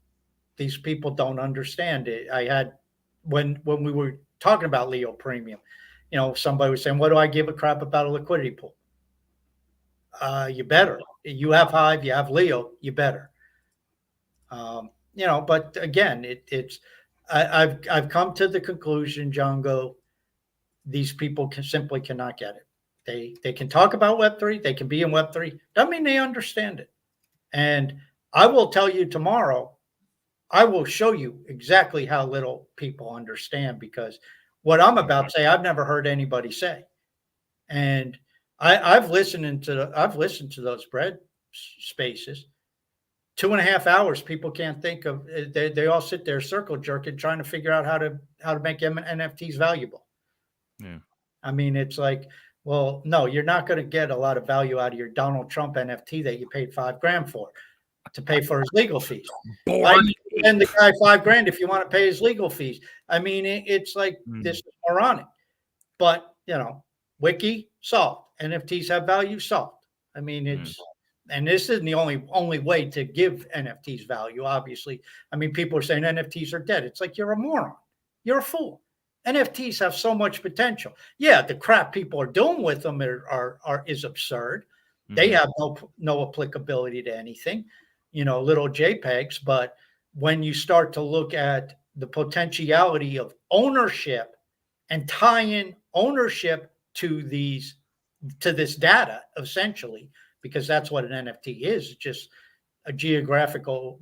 [SPEAKER 2] these people don't understand it. I had when we were talking about Leo Premium, somebody was saying, what do I give a crap about a liquidity pool? You better. You have Hive, you have Leo, you better. But again, I've come to the conclusion, Django, these people simply cannot get it. They can talk about Web3, they can be in Web3. Doesn't mean they understand it. And I will tell you tomorrow, I will show you exactly how little people understand, because what I'm about to say, I've never heard anybody say. And I've listened to those bread spaces. 2.5 hours, people can't think of. They all sit there circle jerking, trying to figure out how to make NFTs valuable. Yeah, I mean, it's like, well, no, you're not going to get a lot of value out of your Donald Trump NFT that you paid $5,000 for to pay for his legal fees. And the guy $5,000 if you want to pay his legal fees. I mean, it's like this is moronic. But Wiki solved. NFTs have value solved. I mean, it's And this isn't the only way to give NFTs value, obviously. I mean, people are saying NFTs are dead. It's like, you're a moron. You're a fool. NFTs have so much potential. Yeah, the crap people are doing with them is absurd. They have no applicability to anything, little JPEGs. But when you start to look at the potentiality of ownership and tie in ownership to this data, essentially, because that's what an NFT is, just a graphical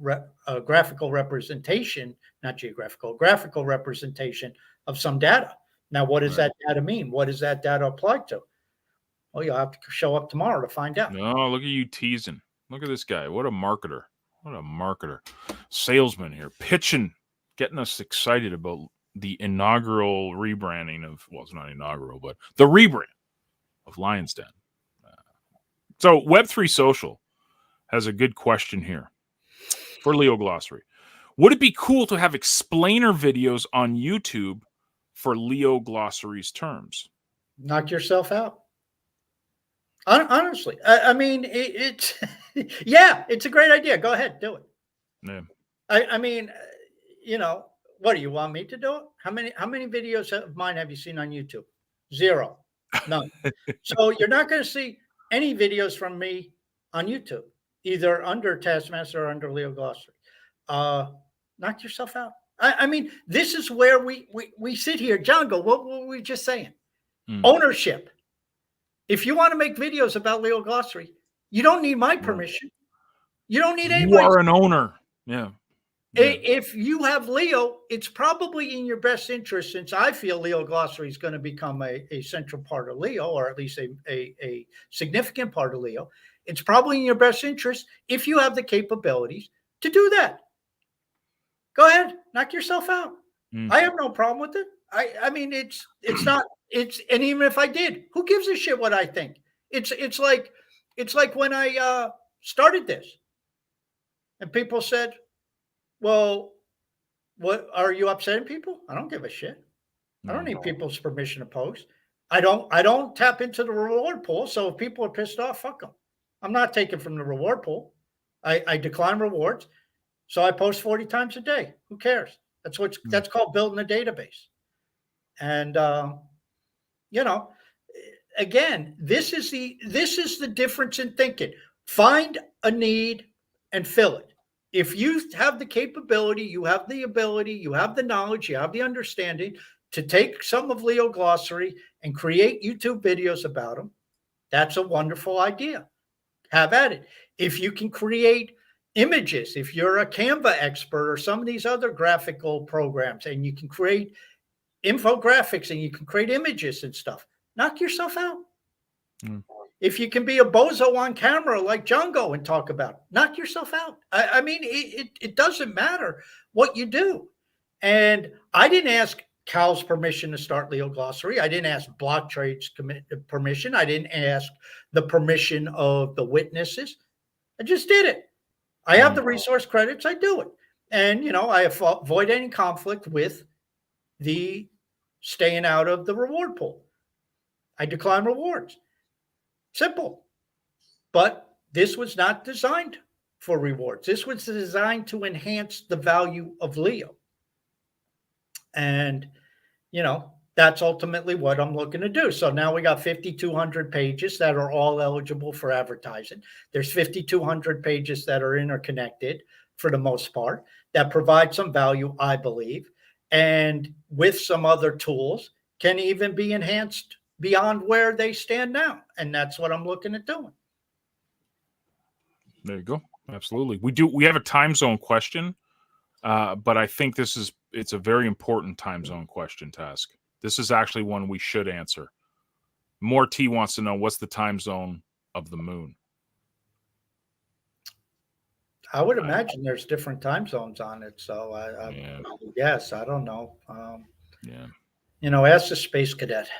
[SPEAKER 2] representation, not geographical, graphical representation of some data. Now, what does that data mean? What does that data apply to? Well, you'll have to show up tomorrow to find out.
[SPEAKER 1] No, look at you teasing. Look at this guy. What a marketer. What a marketer. Salesman here, pitching, getting us excited about the inaugural rebranding of, well, it's not inaugural, but the rebrand of Lion's Den. So Web3 Social has a good question here for Leo Glossary. Would it be cool to have explainer videos on YouTube for Leo Glossary's terms?
[SPEAKER 2] Knock yourself out. Honestly, I mean, it's yeah, it's a great idea. Go ahead, do it.
[SPEAKER 1] Yeah.
[SPEAKER 2] I mean, what do you want me to do it? How many videos of mine have you seen on YouTube? Zero, none. So you're not going to see any videos from me on YouTube, either under Taskmaster or under Leo Glossary. Knock yourself out. I mean, this is where we sit here. Django, what were we just saying? Ownership. If you want to make videos about Leo Glossary, you don't need my permission. You don't need anybody.
[SPEAKER 1] You are an owner. Yeah.
[SPEAKER 2] If you have Leo, it's probably in your best interest, since I feel Leo Glossary is going to become a central part of Leo, or at least a significant part of Leo. It's probably in your best interest if you have the capabilities to do that. Go ahead, knock yourself out. I have no problem with it. I mean, it's not. And even if I did, who gives a shit what I think? It's like when I started this, and people said, "Well, what are you upsetting people?" I don't give a shit. I don't need people's permission to post. I don't tap into the reward pool. So if people are pissed off, fuck them. I'm not taking from the reward pool. I decline rewards. So I post 40 times a day. Who cares? That's called building a database. And again, this is the difference in thinking. Find a need and fill it. If you have the capability, you have the ability, you have the knowledge, you have the understanding to take some of Leo Glossary and create YouTube videos about them, that's a wonderful idea. Have at it. If you can create images, if you're a Canva expert or some of these other graphical programs, and you can create infographics and you can create images and stuff, knock yourself out. If you can be a bozo on camera like Django and talk about it, knock yourself out. I mean, it doesn't matter what you do. And I didn't ask Cal's permission to start Leo Glossary. I didn't ask Block Trade's permission. I didn't ask the permission of the witnesses. I just did it. I have the resource credits. I do it. And, I avoid any conflict with the staying out of the reward pool. I decline rewards. Simple. But this was not designed for rewards. This was designed to enhance the value of Leo. And, that's ultimately what I'm looking to do. So now we got 5,200 pages that are all eligible for advertising. There's 5,200 pages that are interconnected for the most part that provide some value, I believe, and with some other tools can even be enhanced beyond where they stand now. And that's what I'm looking at doing.
[SPEAKER 1] There you go. Absolutely. We have a time zone question, but I think it's a very important time zone question, Task. This is actually one we should answer. More T wants to know, what's the time zone of the moon?
[SPEAKER 2] I would imagine there's different time zones on it. So yes, I don't know. Ask the space cadet.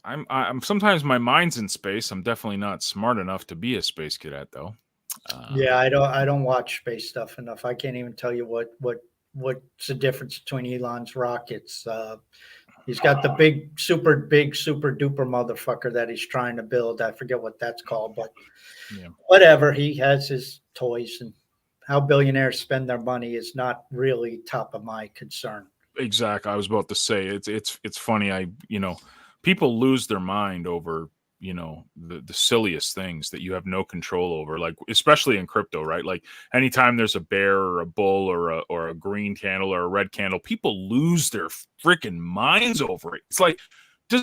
[SPEAKER 1] I'm sometimes my mind's in space. I'm definitely not smart enough to be a space cadet, though.
[SPEAKER 2] I don't watch space stuff enough. I can't even tell you what's the difference between Elon's rockets. He's got the big, super duper motherfucker that he's trying to build. I forget what that's called, but whatever. He has his toys, and how billionaires spend their money is not really top of my concern.
[SPEAKER 1] Exactly. I was about to say it's funny. People lose their mind over the silliest things that you have no control over, like especially in crypto, right? Like anytime there's a bear or a bull or a green candle or a red candle, people lose their freaking minds over it. It's like, do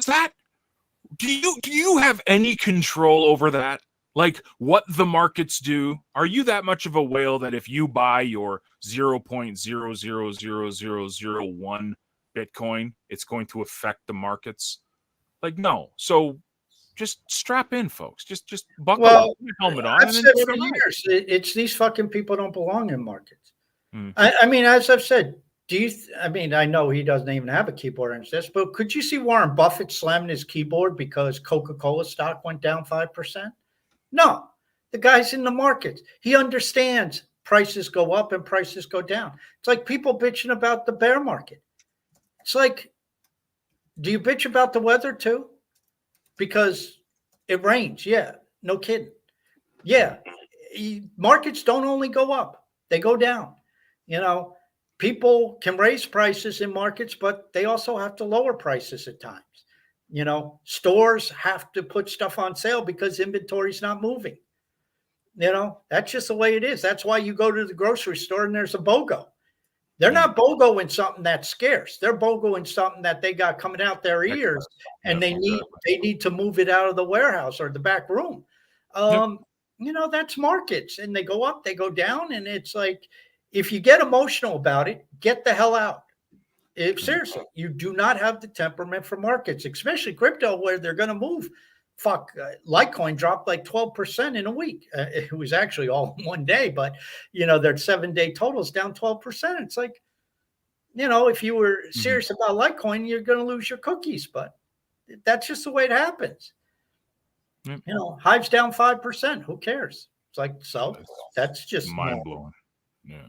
[SPEAKER 1] you have any control over that? Like what the markets do? Are you that much of a whale that if you buy your 0.000001 Bitcoin, it's going to affect the markets? Like, no. So just strap in, folks. Just buckle up, put your helmet on.
[SPEAKER 2] I've said for years, it's these fucking people don't belong in markets. I mean, as I've said, I know he doesn't even have a keyboard on this, but could you see Warren Buffett slamming his keyboard because Coca-Cola stock went down 5%? No, the guy's in the market. He understands prices go up and prices go down. It's like people bitching about the bear market. It's like, do you bitch about the weather too? Because it rains. Yeah, no kidding. Yeah, markets don't only go up, they go down. People can raise prices in markets, but they also have to lower prices at times. Stores have to put stuff on sale because inventory's not moving. That's just the way it is. That's why you go to the grocery store and there's a BOGO. They're not BOGOing something that's scarce. They're BOGOing something that they got coming out their ears, and they need to move it out of the warehouse or the back room. That's markets, and they go up, they go down, and it's like, if you get emotional about it, get the hell out. Seriously, you do not have the temperament for markets, especially crypto, where they're going to move. Litecoin dropped like 12% in a week. It was actually all in one day, but their 7-day totals down 12%. It's like, if you were serious about Litecoin, you're going to lose your cookies, but that's just the way it happens. Hive's down 5%. Who cares? It's like, so that's just
[SPEAKER 1] mind blowing. Yeah.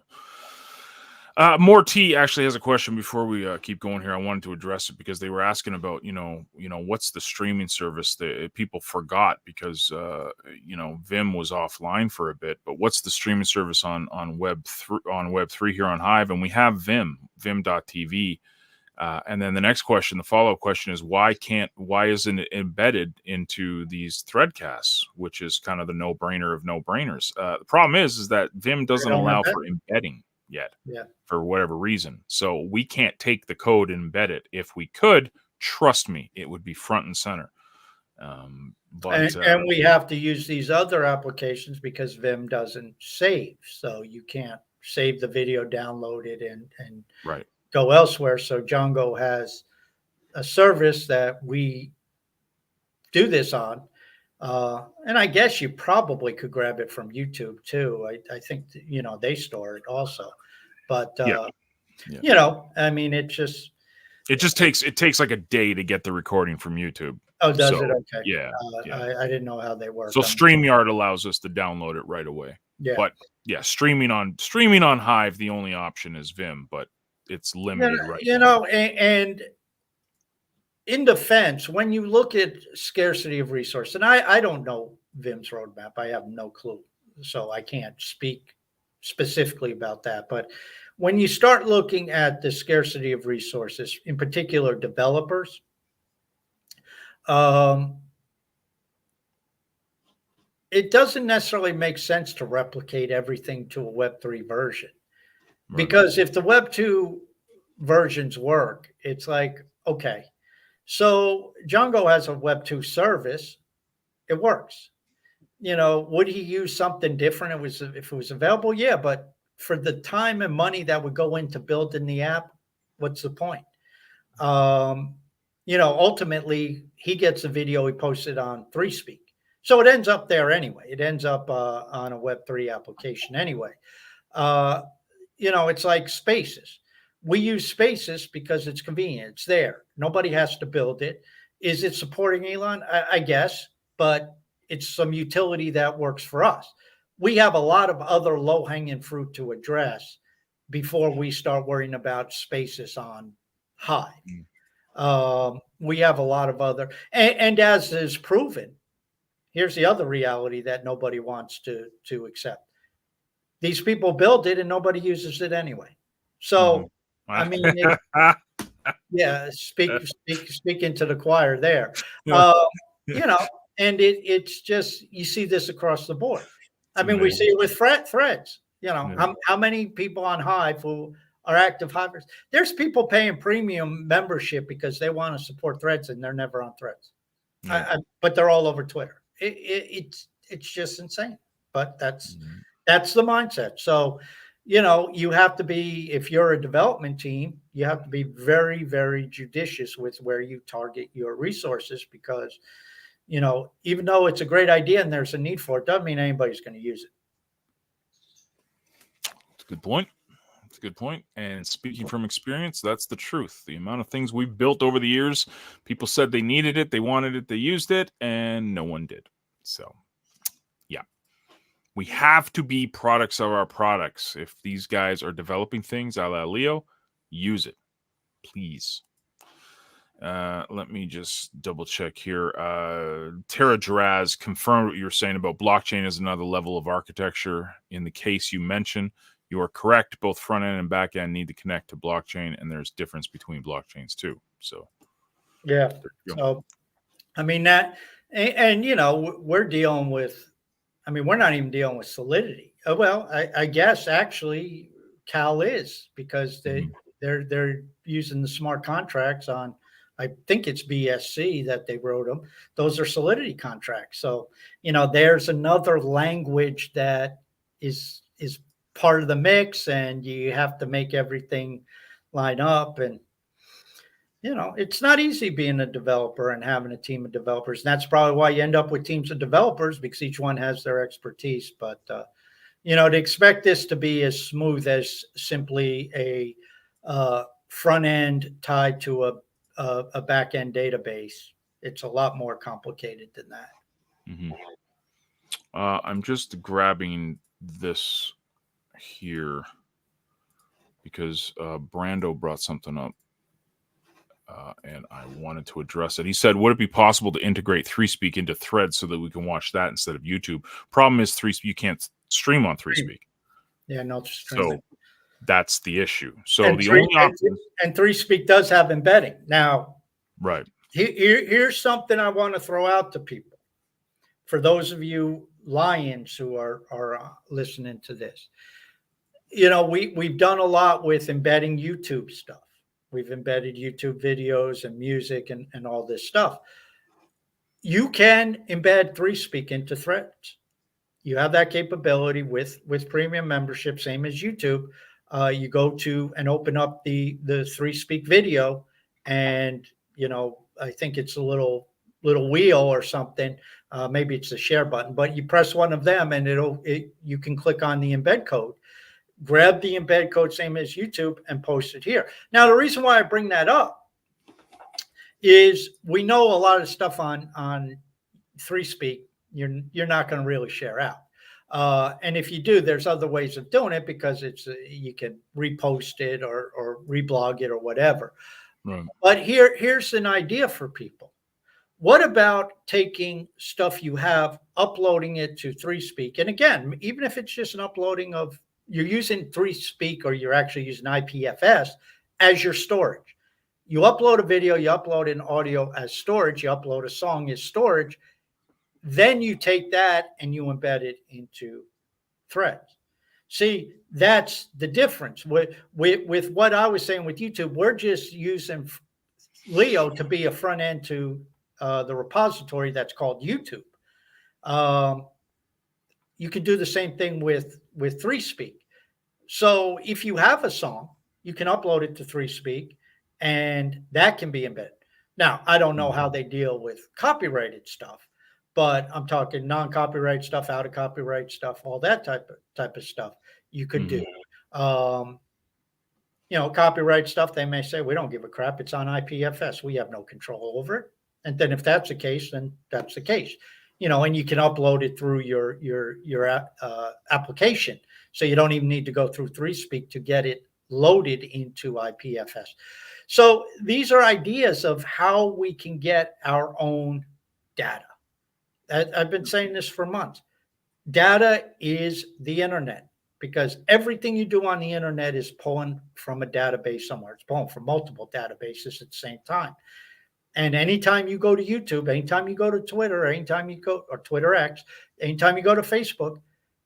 [SPEAKER 1] More T actually has a question before we keep going here. I wanted to address it because they were asking about, what's the streaming service that people forgot because, Vim was offline for a bit, but what's the streaming service on Web3 here on Hive? And we have vim.tv. And then the next question, the follow-up question is why isn't it embedded into these threadcasts, which is kind of the no-brainer of no-brainers. The problem is that Vim doesn't allow for embedding yet for whatever reason. So we can't take the code and embed it. If we could, trust me, it would be front and center.
[SPEAKER 2] But we have to use these other applications because Vim doesn't save. So you can't save the video, download it, and go elsewhere. So Django has a service that we do this on. And I guess you probably could grab it from YouTube too. I think, they store it also, but, I mean, it
[SPEAKER 1] takes like a day to get the recording from YouTube.
[SPEAKER 2] Oh, does it? Okay.
[SPEAKER 1] Yeah.
[SPEAKER 2] I didn't know how they work.
[SPEAKER 1] So StreamYard allows us to download it right away.
[SPEAKER 2] Yeah.
[SPEAKER 1] But yeah, streaming on Hive, the only option is Vim, but it's limited now.
[SPEAKER 2] And in defense, when you look at scarcity of resource, and I don't know Vim's roadmap, I have no clue, so I can't speak specifically about that. But when you start looking at the scarcity of resources, in particular developers, it doesn't necessarily make sense to replicate everything to a Web3 version. Because if the Web 2 versions work, it's like, okay, so Django has a Web 2 service. It works. Would he use something different if it was available? Yeah, but for the time and money that would go into building the app, what's the point? Ultimately, he gets a video, he posts it on 3Speak. So it ends up there anyway. It ends up on a Web3 application anyway. It's like Spaces. We use Spaces because it's convenient. It's there. Nobody has to build it. Is it supporting Elon? I guess, but it's some utility that works for us. We have a lot of other low-hanging fruit to address before we start worrying about Spaces on Hive. We have a lot of other, and as is proven, here's the other reality that nobody wants to accept. These people build it and nobody uses it anyway. So, I mean, yeah, speak into the choir there. Um, you know, and it's just you see this across the board. I mean, we see it with threads. You know, how many people on Hive who are active Hivers? There's people paying premium membership because they want to support threads and they're never on threads. But they're all over Twitter. It's just insane. But that's the mindset. So, you know, you have to be, if you're a development team, you have to be very, very judicious with where you target your resources because, you know, even though it's a great idea and there's a need for it, doesn't mean anybody's going to use it.
[SPEAKER 1] That's a good point. That's a good point. And speaking from experience, that's the truth. The amount of things we've built over the years, people said they needed it, they wanted it, they used it, and no one did. So, yeah. We have to be products of our products. If these guys are developing things a la Leo, use it, please. Let me just double check here. Tara Draz confirmed what you were saying about blockchain as another level of architecture. In the case you mentioned, you are correct. Both front end and back end need to connect to blockchain, and there's difference between blockchains too. So,
[SPEAKER 2] yeah. So, I mean that, and you know, we're dealing with. I mean, we're not even dealing with Solidity. Well, I guess actually Cal is because they're using the smart contracts on. I think it's BSC that they wrote them. Those are Solidity contracts. So, you know, there's another language that is part of the mix, and you have to make everything line up. And you know, it's not easy being a developer and having a team of developers. And that's probably why you end up with teams of developers because each one has their expertise. But, you know, to expect this to be as smooth as simply a front end tied to a back end database, it's a lot more complicated than that.
[SPEAKER 1] I'm just grabbing this here because Brando brought something up. And I wanted to address it. He said, would it be possible to integrate 3Speak into Threads so that we can watch that instead of YouTube? Problem is, you can't stream on 3Speak.
[SPEAKER 2] Yeah, no streaming.
[SPEAKER 1] So that's the issue. So and the only option...
[SPEAKER 2] And 3Speak does have embedding. Now,
[SPEAKER 1] right.
[SPEAKER 2] Here's something I want to throw out to people. For those of you Lions who are listening to this, you know, we've done a lot with embedding YouTube stuff. We've embedded YouTube videos and music and all this stuff. You can embed 3Speak into Threads. You have that capability with premium membership, same as YouTube. You go to and open up the 3Speak video, and you know, I think it's a little wheel or something. Maybe it's the share button, but you press one of them, and you can click on the embed code. Grab the embed code, same as YouTube, and post it here. Now, the reason why I bring that up is we know a lot of stuff on 3Speak you're not going to really share out. And if you do, there's other ways of doing it because it's you can repost it or reblog it or whatever. Right. But here's an idea for people. What about taking stuff you have, uploading it to 3Speak? And again, even if it's just an uploading of you're using 3Speak or you're actually using IPFS as your storage. You upload a video, you upload an audio as storage, you upload a song as storage. Then you take that and you embed it into Threads. See, that's the difference. With what I was saying with YouTube, we're just using Leo to be a front end to the repository that's called YouTube. You can do the same thing with 3Speak. So if you have a song, you can upload it to 3Speak, and that can be embedded. Now, I don't know how they deal with copyrighted stuff, but I'm talking non-copyright stuff, out of copyright stuff, all that type of stuff you could do. You know, copyright stuff, they may say, we don't give a crap. It's on IPFS. We have no control over it. And then if that's the case, then that's the case. You know, and you can upload it through your application. So you don't even need to go through 3Speak to get it loaded into IPFS. So these are ideas of how we can get our own data. I've been saying this for months. Data is the internet, because everything you do on the internet is pulling from a database somewhere. It's pulling from multiple databases at the same time. And anytime you go to YouTube, anytime you go to Twitter, anytime you go, or Twitter X, anytime you go to Facebook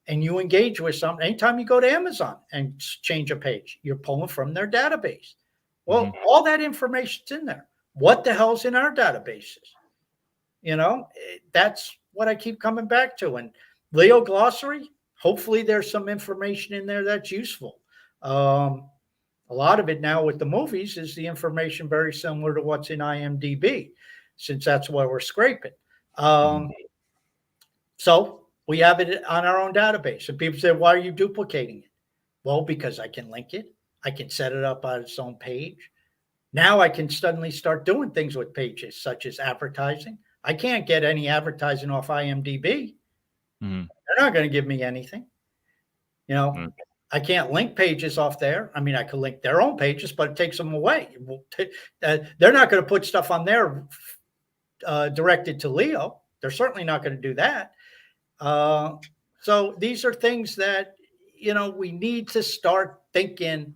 [SPEAKER 2] and you engage with something, anytime you go to Amazon and change a page, you're pulling from their database. Well, all that information's in there. What the hell's in our databases? You know, that's what I keep coming back to. And Leo Glossary, hopefully there's some information in there that's useful. A lot of it now with the movies is the information very similar to what's in IMDb, since that's where we're scraping. So we have it on our own database. And people say, why are you duplicating it? Well, because I can link it. I can set it up on its own page. Now I can suddenly start doing things with pages, such as advertising. I can't get any advertising off IMDb. They're not going to give me anything. You know, I can't link pages off there. I mean, I could link their own pages, but it takes them away. They're not going to put stuff on there directed to Leo. They're certainly not going to do that. So these are things that, you know, we need to start thinking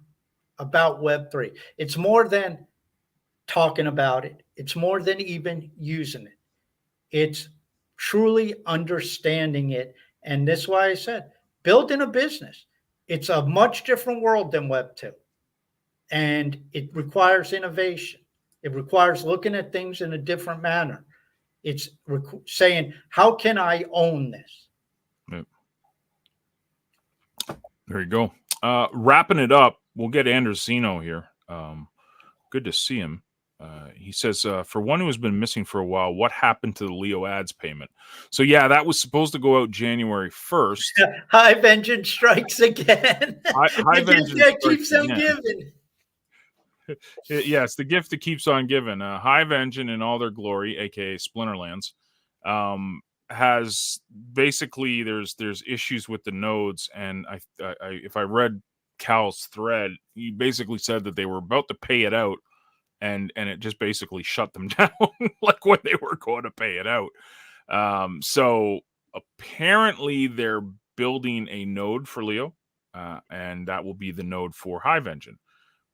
[SPEAKER 2] about Web3. It's more than talking about it. It's more than even using it. It's truly understanding it. And that's why I said, building a business. It's a much different world than Web2. And it requires innovation. It requires looking at things in a different manner. It's saying, how can I own this?
[SPEAKER 1] Yep. There you go. Wrapping it up, we'll get Andresino here. Good to see him. He says, for one who has been missing for a while, what happened to the Leo ads payment? So, yeah, that was supposed to go out January 1st.
[SPEAKER 2] Hive Engine strikes again.
[SPEAKER 1] Hive Engine
[SPEAKER 2] keeps on giving.
[SPEAKER 1] Yes, the gift that keeps on giving. Hive Engine in all their glory, aka Splinterlands, has basically there's issues with the nodes, and I if I read Cal's thread, he basically said that they were about to pay it out, and it just basically shut them down like when they were going to pay it out. So apparently they're building a node for Leo, and that will be the node for Hive Engine,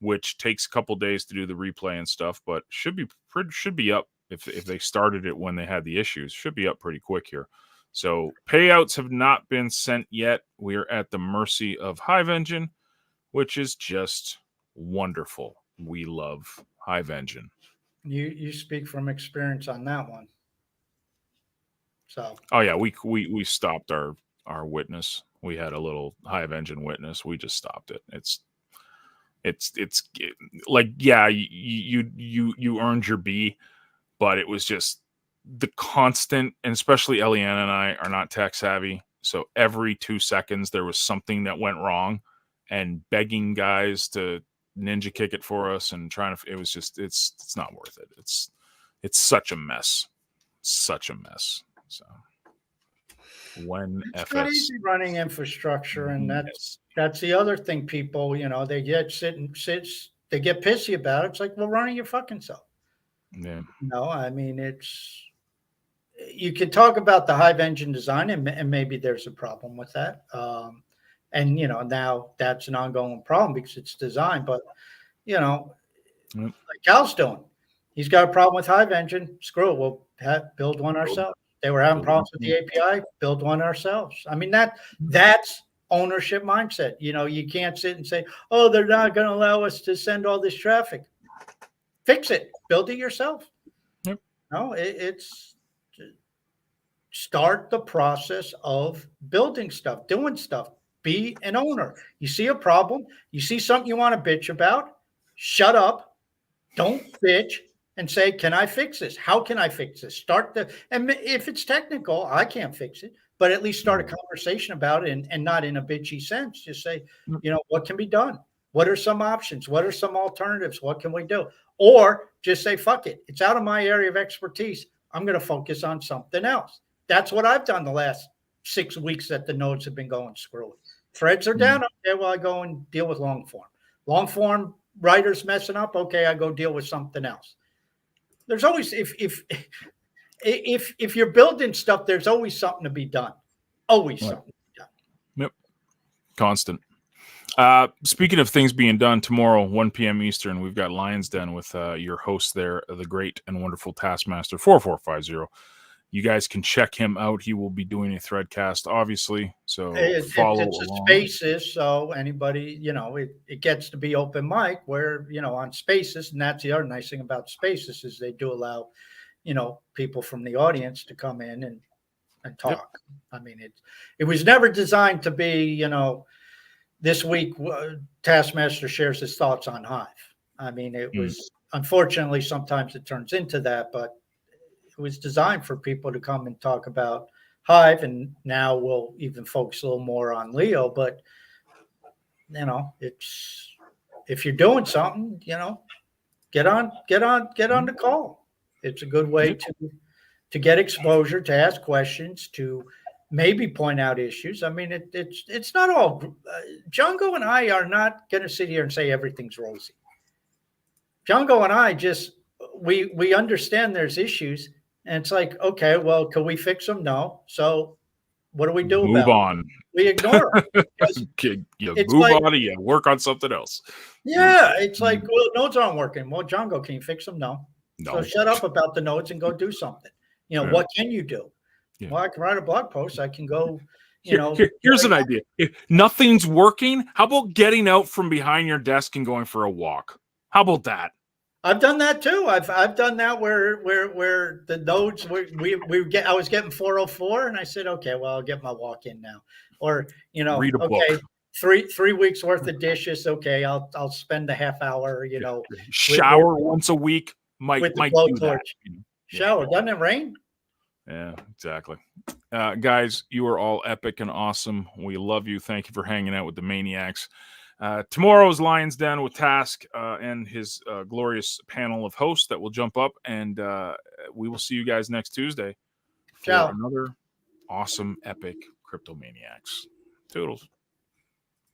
[SPEAKER 1] which takes a couple days to do the replay and stuff, but should be up if they started it when they had the issues. Should be up pretty quick here. So payouts have not been sent yet. We are at the mercy of Hive Engine, which is just wonderful. We love Hive Engine.
[SPEAKER 2] You speak from experience on that one. So
[SPEAKER 1] oh yeah, we stopped our witness. We had a little Hive Engine witness. We just stopped it. It's like, yeah, you earned your B, but it was just the constant, and especially Eliana and I are not tech savvy, so every 2 seconds there was something that went wrong, and begging guys to ninja kick it for us and trying to, it was just, it's not worth it. It's such a mess, So when
[SPEAKER 2] it's not easy running infrastructure, and that's the other thing. People, you know, they get they get pissy about it. It's like, well, running your fucking self.
[SPEAKER 1] Yeah.
[SPEAKER 2] No, I mean, you could talk about the Hive Engine design, and maybe there's a problem with that. And, you know, now that's an ongoing problem because it's designed. But, you know, like Cal's doing, he's got a problem with Hive Engine. Screw it. We'll build one ourselves. They were having problems with the API. Build one ourselves. I mean, that's ownership mindset. You know, you can't sit and say, oh, they're not going to allow us to send all this traffic. Fix it. Build it yourself.
[SPEAKER 1] Yep.
[SPEAKER 2] No, it's start the process of building stuff, doing stuff. Be an owner. You see a problem, you see something you want to bitch about, shut up, don't bitch, and say, can I fix this? How can I fix this? And if it's technical, I can't fix it, but at least start a conversation about it, and not in a bitchy sense. Just say, you know, what can be done? What are some options? What are some alternatives? What can we do? Or just say, fuck it. It's out of my area of expertise. I'm going to focus on something else. That's what I've done the last 6 weeks that the nodes have been going screwy. Threads are down. Okay, well, I go and deal with long form. Long form writers messing up. Okay, I go deal with something else. There's always if you're building stuff, there's always something to be done. Always
[SPEAKER 1] Right.
[SPEAKER 2] something to be done.
[SPEAKER 1] Yep. Constant. Speaking of things being done, tomorrow, 1 p.m. Eastern, we've got Lions Den with your host there, the great and wonderful Taskmaster 4450. You guys can check him out. He will be doing a threadcast, obviously. So follow
[SPEAKER 2] It's a
[SPEAKER 1] along.
[SPEAKER 2] Spaces, so anybody, it gets to be open mic where, on Spaces, and that's the other nice thing about Spaces is they do allow, people from the audience to come in and talk. Yep. I mean, it was never designed to be, this week Taskmaster shares his thoughts on Hive. I mean, it was unfortunately sometimes it turns into that, but it was designed for people to come and talk about Hive, and now we'll even focus a little more on Leo. But it's if you're doing something, get on the call. It's a good way to get exposure, to ask questions, to maybe point out issues. I mean, it's not all. Django and I are not going to sit here and say everything's rosy. Django and I just we understand there's issues, and it's like, okay, well, can we fix them? No. So what do we do
[SPEAKER 1] Move
[SPEAKER 2] about
[SPEAKER 1] on.
[SPEAKER 2] it? We ignore them.
[SPEAKER 1] You move on, you work on something else.
[SPEAKER 2] Yeah, it's like, well, nodes aren't working. Well, Django, can you fix them? No.
[SPEAKER 1] No.
[SPEAKER 2] So shut up about the nodes and go do something. What can you do? Yeah. Well, I can write a blog post. I can go,
[SPEAKER 1] here's an idea. If nothing's working, how about getting out from behind your desk and going for a walk? How about that?
[SPEAKER 2] I've done that too. I've done that where the nodes I was getting 404 and I said, okay, well, I'll get my walk in now. Or,
[SPEAKER 1] read a
[SPEAKER 2] okay,
[SPEAKER 1] book.
[SPEAKER 2] 3 weeks worth of dishes. Okay, I'll spend a half hour,
[SPEAKER 1] shower once a week might do that.
[SPEAKER 2] Shower, doesn't it rain?
[SPEAKER 1] Yeah, exactly. Guys, you are all epic and awesome. We love you. Thank you for hanging out with the Maniacs. Tomorrow's Lions Den with Task and his glorious panel of hosts that will jump up, and we will see you guys next Tuesday for another awesome, epic Cryptomaniacs. Toodles.